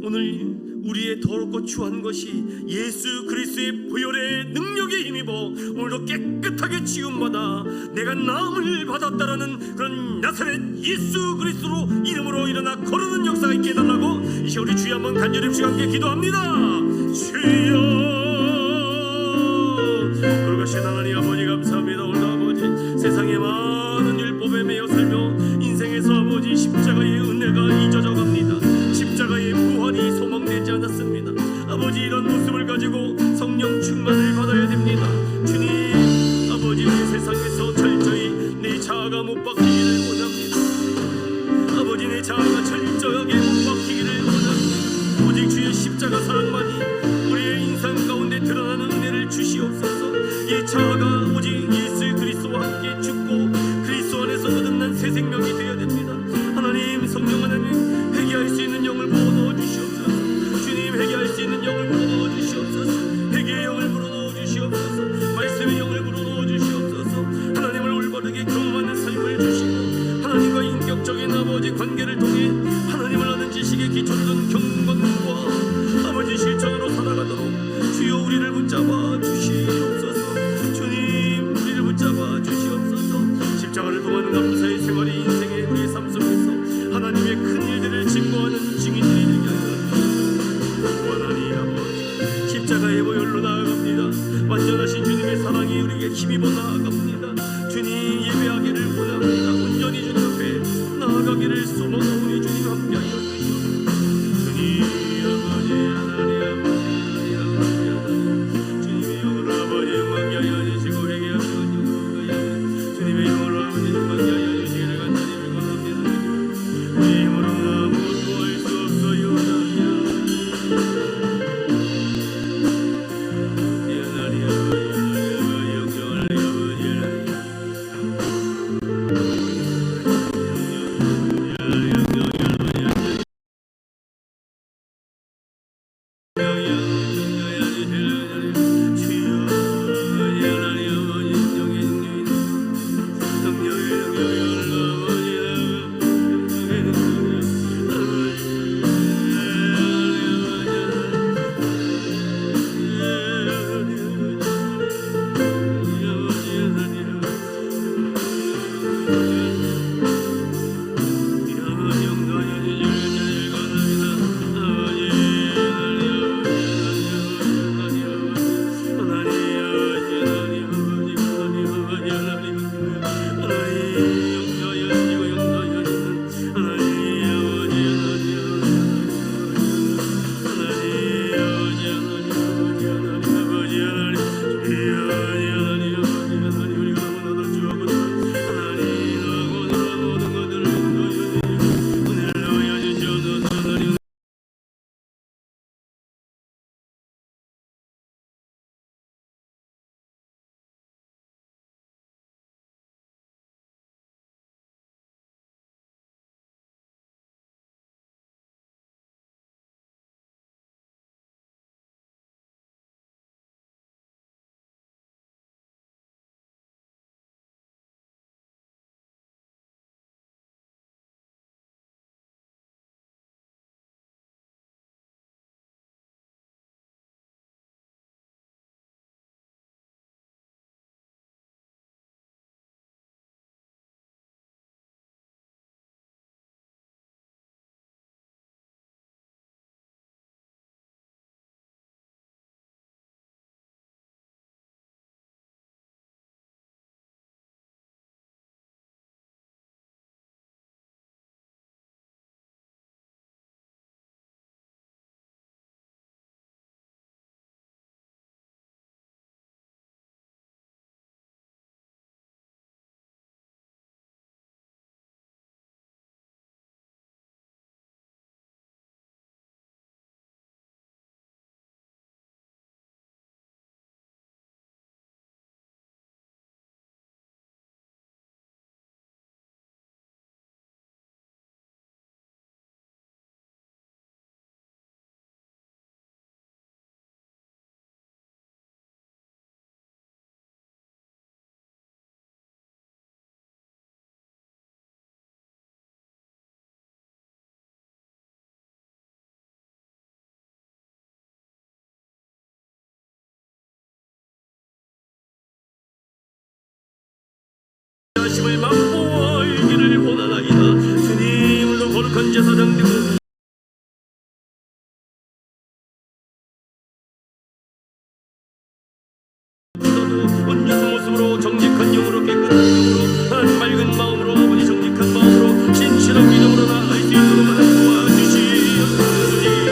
오늘 우리의 더럽고 추한 것이 예수 그리스도의 보혈의 능력에 힘입어 오늘도 깨끗하게 지음받아 내가 나음을 받았다라는 그런 나사렛 예수 그리스도로 이름으로 일어나 거르는 역사가 있게 해달라고 이제 우리 주여 한번 간절히 합시고 함께 기도합니다. 주여 돌아가신 하나님 아버지 감사합니다. 오늘도 아버지 세상의 많은 율법에 매여 살며 인생에서 아버지 십자가의 은혜가 잊어져 갑니다. 십자가의 부활이 소망되지 않았습니다. 아버지 이런 모습을 가지고 성령 충만을 받아야 됩니다. 주님 아버지 이 세상에서 철저히 내 자아가 못 박히기를 원합니다. 아버지 내 자아가 철저하게 못 박히기를 원합니다. 오직 주의 십자가 사랑만이 우리의 인생 가운데 드러나는 은혜를 주시옵소서. 이 자아가 우리에게 힘입어 나아갑니다. 주님 예배하기를 원합니다. 온전히 주님 앞에 나아가기를 소망하오니 주님 함께하여 주시옵소서. 주님 아버지 하나님 아버지 주님의 영으로 아버지 함께하여 주시고 우리에게 하시옵소서. 주님의 영으로 아버지 함께하여 주시기를 간절히 축원합니다. 이 힘으로 아무것도 할 수 없어요. 하심을 맛보아기를 원하나이다. 주님으로 거룩한 제사장 되고 온전한 모습으로 정직한 영으로 깨끗한 영으로 하나님 맑은 마음으로 아버지 정직한 마음으로 신실한 믿음으로 나아갈 수 있도록 하나님 도와주시옵소서.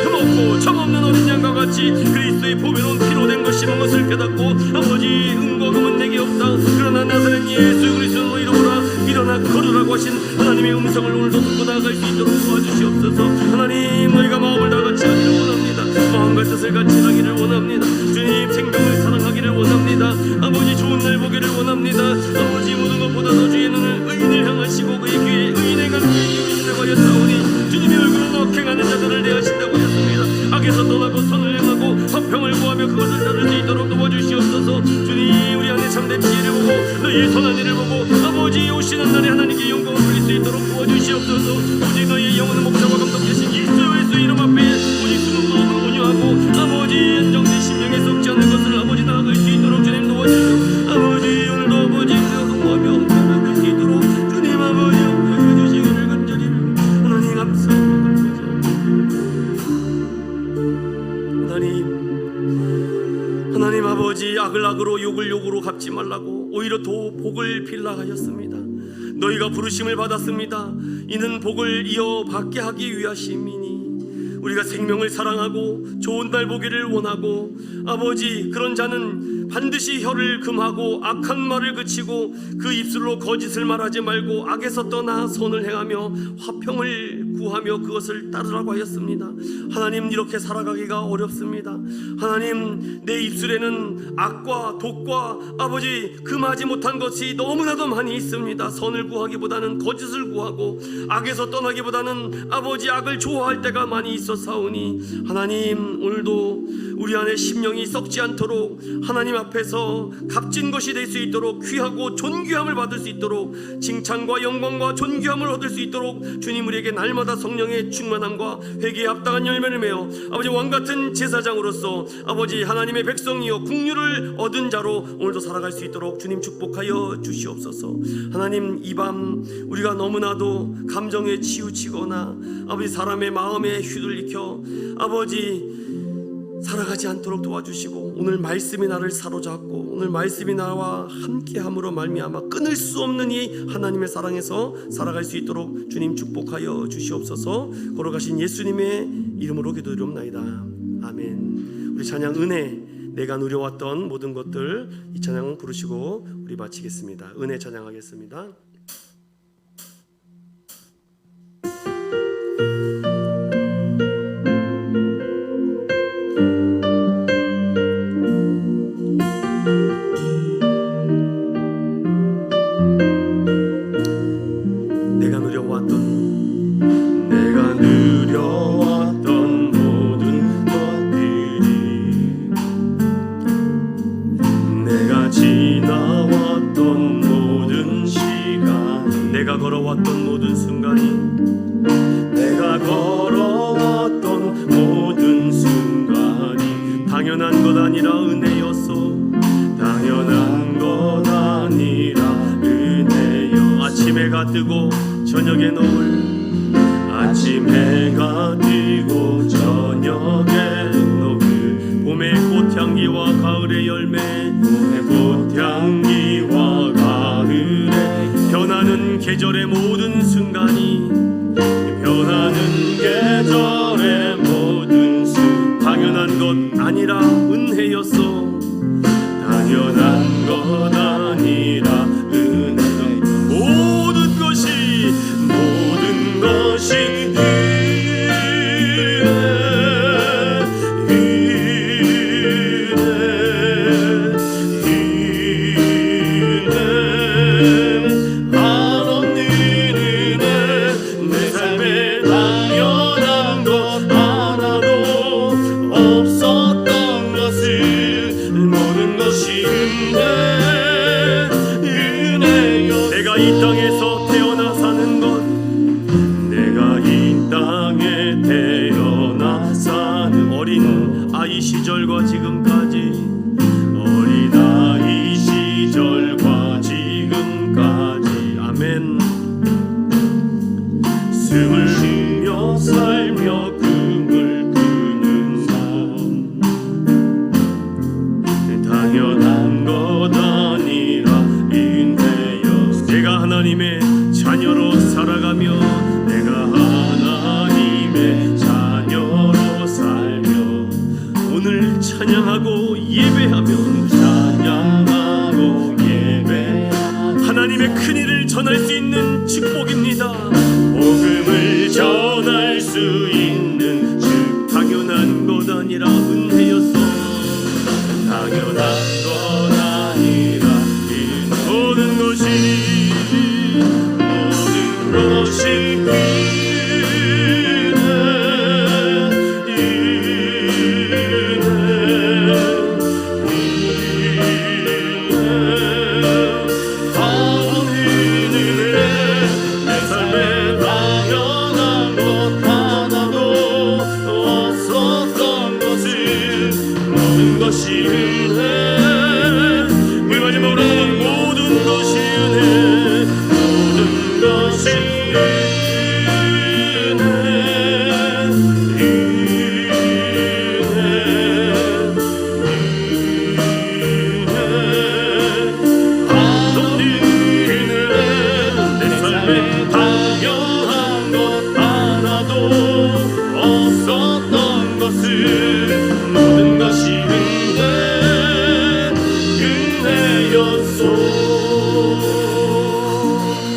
흠없고 참없는 어린 양과 같이 그리스도의 보배로운 피로 된 것이란 것을 깨닫고 아버지 은과 금은 내게 없다. 그러나 나사렛 예수 그리스도로 이름으로 일어나 걸으라고 하신 하나님의 음성을 오늘도 듣고 나아갈 수 있도록 도와주시옵소서. 하나님 너희가 마음을 다 같이 하기를 원합니다. 마음과 뜻을 같이 하기를 원합니다. 주님 생명을 사랑하기를 원합니다. 아버지 좋은 날 보기를 원합니다. 아버지 모든 것보다도 주의 눈을 의인을 향하시고 그의 귀에 의인의 감기에 이으신다고 하였사오니 주님의 얼굴은 억행하는 자들을 대하신다고 하였습니다. 악에서 떠나고 선을 행하고 화평을 구하며 그것을 따를 수 있도록 도와주시옵소서. 주님 우리 안에 참된 지혜를 보고 너희의 선한 일을 보고 아버지 오시는 날에 하나님께 영광을 돌릴 수 있도록 도와주시옵소서. 오직 너희의 영혼은 목자와 감독 되신 예수 이름 앞에 오직 숨은 마음을 온유하고 아버지 연정된 심령에 썩지 않는 것을 아버지 나아갈 수 있도록 주님 도와주시고 아버지 오늘도 아버지 응하며 함께 나아갈 수 있도록 주님 아버지 함께 해주시기를 간절히 하나님 감사합니다. 하나님 아버지 악을 악으로 욕으로 욕을 욕으로 갚지 말라고 오히려 더 복을 빌라 하였습니다. 너희가 부르심을 받았습니다. 이는 복을 이어받게 하기 위하심이니 우리가 생명을 사랑하고 좋은 날 보기를 원하고 아버지 그런 자는 반드시 혀를 금하고 악한 말을 그치고 그 입술로 거짓을 말하지 말고 악에서 떠나 선을 행하며 화평을 구하며 그것을 따르라고 하였습니다. 하나님 이렇게 살아가기가 어렵습니다. 하나님 내 입술에는 악과 독과 아버지 금하지 못한 것이 너무나도 많이 있습니다. 선을 구하기보다는 거짓을 구하고 악에서 떠나기보다는 아버지 악을 좋아할 때가 많이 있었사오니 하나님 오늘도 우리 안에 심령이 썩지 않도록 하나님 앞에서 값진 것이 될 수 있도록 귀하고 존귀함을 받을 수 있도록 칭찬과 영광과 존귀함을 얻을 수 있도록 주님 우리에게 날마다 성령의 충만함과 회개에 합당한 열매를 매어 아버지 왕같은 제사장으로서 아버지 하나님의 백성이여 국류를 얻은 자로 오늘도 살아갈 수 있도록 주님 축복하여 주시옵소서. 하나님 이 밤 우리가 너무나도 감정에 치우치거나 아버지 사람의 마음에 휘둘리켜 아버지 살아가지 않도록 도와주시고 오늘 말씀이 나를 사로잡고 오늘 말씀이 나와 함께함으로 말미암아 끊을 수 없는 이 하나님의 사랑에서 살아갈 수 있도록 주님 축복하여 주시옵소서. 걸어가신 예수님의 이름으로 기도드리옵나이다. 아멘. 우리 찬양 은혜 내가 누려왔던 모든 것들 이 찬양 부르시고 우리 마치겠습니다. 은혜 찬양하겠습니다. 걸어왔던 모든 순간이 내가 걸어왔던 모든 순간이 당연한 것 아니라 은혜였어. 당연한 것 아니라 은혜여. 아침 해가 뜨고 저녁에 노을 아침 해가 뜨고 저녁에 노을 봄의 꽃향기와 가을의 열매 봄의 꽃향기와 가을의 변하는 계절의 모든 순간이 변하는 계절의 모든 순간 당연한 것 아니라 은혜였어. 당연한 것 아니라 은혜. 모든 것이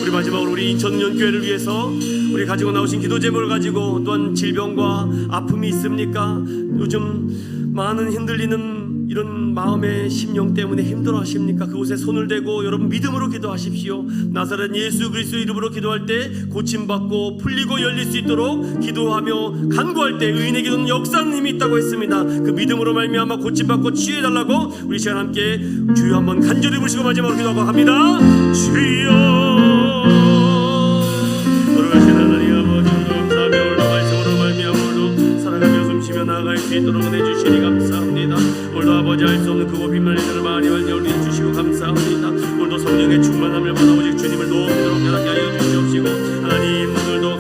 우리 마지막으로 우리 인천연교회를 위해서 우리 가지고 나오신 기도 제목을 가지고 또한 질병과 아픔이 있습니까? 요즘 많은 흔들리는 이런 마음의 심령 때문에 힘들어 하십니까? 그곳에 손을 대고 여러분 믿음으로 기도하십시오. 나사렛 예수 그리스도 이름으로 기도할 때 고침받고 풀리고 열릴 수 있도록 기도하며 간구할 때 의인의 기도는 역사하는 힘이 있다고 했습니다. 그 믿음으로 말미암아 고침받고 치유해달라고 우리 시간 함께 주여 한번 간절히 부르시고 마지막으로 기도하고 합니다. 주여 돌아가신 하나님 아버지 감사하며 오늘도 말씀으로 말미암아 오늘도 살아가며 숨쉬며 나아갈 수 있도록 은혜 주시니 감사합니다. 오늘도 아버지 알 수 없는 그 고비만 이들을 많이 알려 주시고 감사합니다. 오늘도 성령의 충만함을 받아 오직 주님을 높이도록 연하게 하여 주시옵시고 하나님 오늘도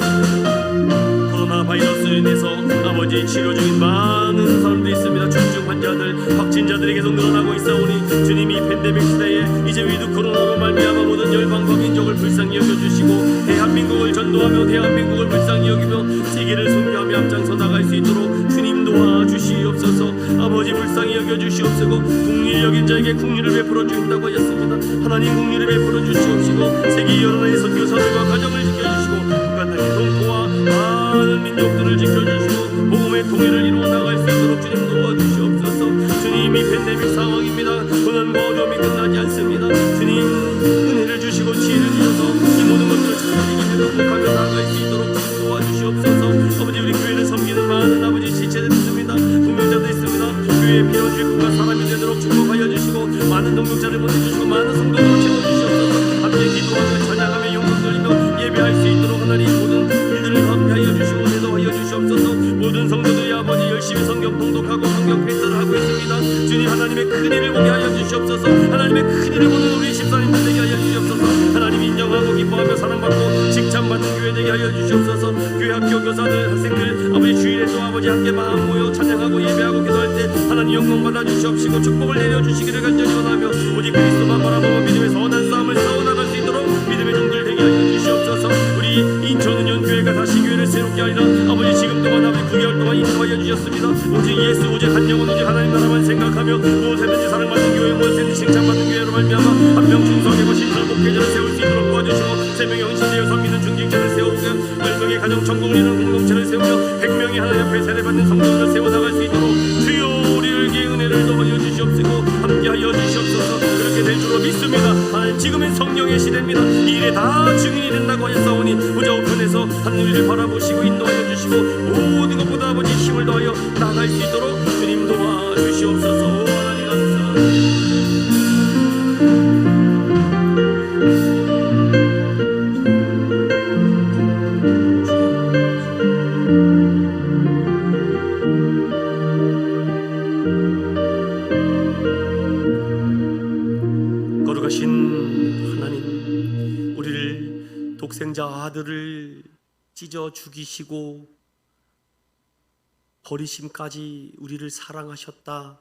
코로나 바이러스로 인해서 아버지 치료 중인 많은 사람들이 있습니다. 중증 환자들 확진자들이 계속 늘어나고 있사오니 주님이 팬데믹 시대에 이제 위드 코로나로 말미암아 모든 열방과 민족을 불쌍히 여겨주시고 대한민국을 전도하며 대한민국을 불쌍히 여기며 세계를 선교하며 앞장서 나갈 수 있도록 주님 도와주시옵소서. 아버지 불쌍히 여겨주시옵시고 국리를 여긴 자에게 국리를 베풀어 주신다고 하였습니다. 하나님 국리를 베풀어 주시옵시고 세계 여러 나라의 선교사들과 가정을 지켜주시고 북한 동포와 많은 민족들을 지켜주시고 복음의 통일을 이루어 나갈 수 있도록 주님 도와주시옵소서. 주님이 팬데믹 상황입니다. 고난과 어려움이 끝나지 않습니다. 주님 은혜를 주시고 지혜를 주셔서 이 모든 것들을 찾아내기며 극복하며 나아갈 수 있도록 주님 도와주시옵소서. 아버지 우리 교회를 섬기는 많은 아버지 지체들 있습니다. 동역자들 있습니다. 교회에 필요한 주님과 사람이 되도록 축복하여 주시고 많은 동역자를 보내주시고 많은 성도들을 채워주시옵소서. 함께 기도하며 찬양하며 영광 돌리며 예배할 수 있도록 하나님 모든 일들을 함께하여 주시고 대도하여 주시옵소서. 모든 성도들이 아버지 열심히 성경 통독하고 성경 패스를 하고 있습니다. 주님 하나님의 큰 일을 보게 하여 주시옵소서. 하나님의 큰 일을 보는 우리 집사님들 되게 하여 주시옵소서. 하나님 인정하고 기뻐하며 사랑받고 칭찬받는 교회 되게 하여 주시옵소서. 교회 학교 교사들 학생들 아버지 주일에도 아버지 함께 마음 모여 찬양하고 예배하고 기도할 때 하나님 영광 받아 주시옵시고 축복을 내려주시기를 간절히 원하며 오직 그리스도만 바라보고 믿음의 선한 싸움을 싸워나갈 수 있도록 믿음의 종들 되게 하여 주시옵소서. 우리 인천은현 교회가 다시 교회를 새롭게 하리라. 아버지 지금 동안 아버지 9개월 동안 인도하여 주셨습니다. 오직 예수 오직 한 영혼 오직 하나님 나라만 생각하며 무엇이든지 사랑받는 교회 무엇이든지 칭찬받는 교회로 말미암아 한 명 충성하고 신설 목회자를 세울 수 있도록 도와주시고 3명의 헌신되어서 믿는 중직자를 세우고 10명의 가정 천국을 이루는 공동체를 세우며 100명의 하나님 앞에 세례받는 성도들을 세워나갈 수 있도록 주여 우리에게 은혜를 더하여 주시옵시고 함께하여 주시옵소서. 그렇게 될 줄로 믿습니다. 하나님 지금은 성령의 시대입니다. 이 일에 다 증인이 된다고 하였사오니 보좌 우편에서 하늘을 바라보시고 인도하여 주시고 모든 것보다 아버지 힘을 더하여 나갈 수 있도록 주님 도와주시옵소서. 하나님 감사합니다. 거룩하신 하나님 우리를 독생자 아들을 찢어 죽이시고 버리심까지 우리를 사랑하셨다.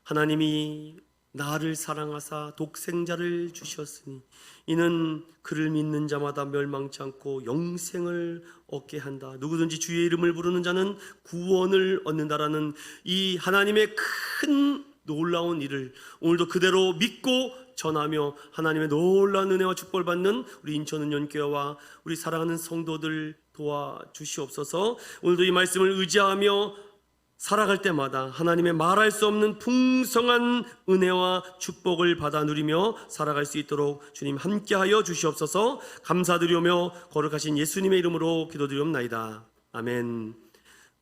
하나님이 나를 사랑하사 독생자를 주셨으니 이는 그를 믿는 자마다 멸망치 않고 영생을 얻게 한다. 누구든지 주의 이름을 부르는 자는 구원을 얻는다라는 이 하나님의 큰 놀라운 일을 오늘도 그대로 믿고 전하며 하나님의 놀라운 은혜와 축복을 받는 우리 인천은연교회와 우리 사랑하는 성도들 도와주시옵소서. 오늘도 이 말씀을 의지하며 살아갈 때마다 하나님의 말할 수 없는 풍성한 은혜와 축복을 받아 누리며 살아갈 수 있도록 주님 함께하여 주시옵소서. 감사드리며 거룩하신 예수님의 이름으로 기도드리옵나이다. 아멘.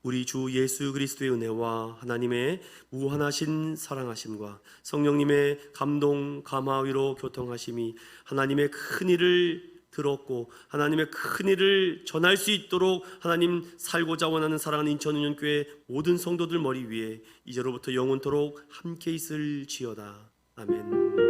우리 주 예수 그리스도의 은혜와 하나님의 무한하신 사랑하심과 성령님의 감동 감화위로 교통하심이 하나님의 큰 일을 들었고 하나님의 큰 일을 전할 수 있도록 하나님 살고자 원하는 사랑하는 인천은연교회 모든 성도들 머리 위에 이제로부터 영원토록 함께 있을지어다. 아멘.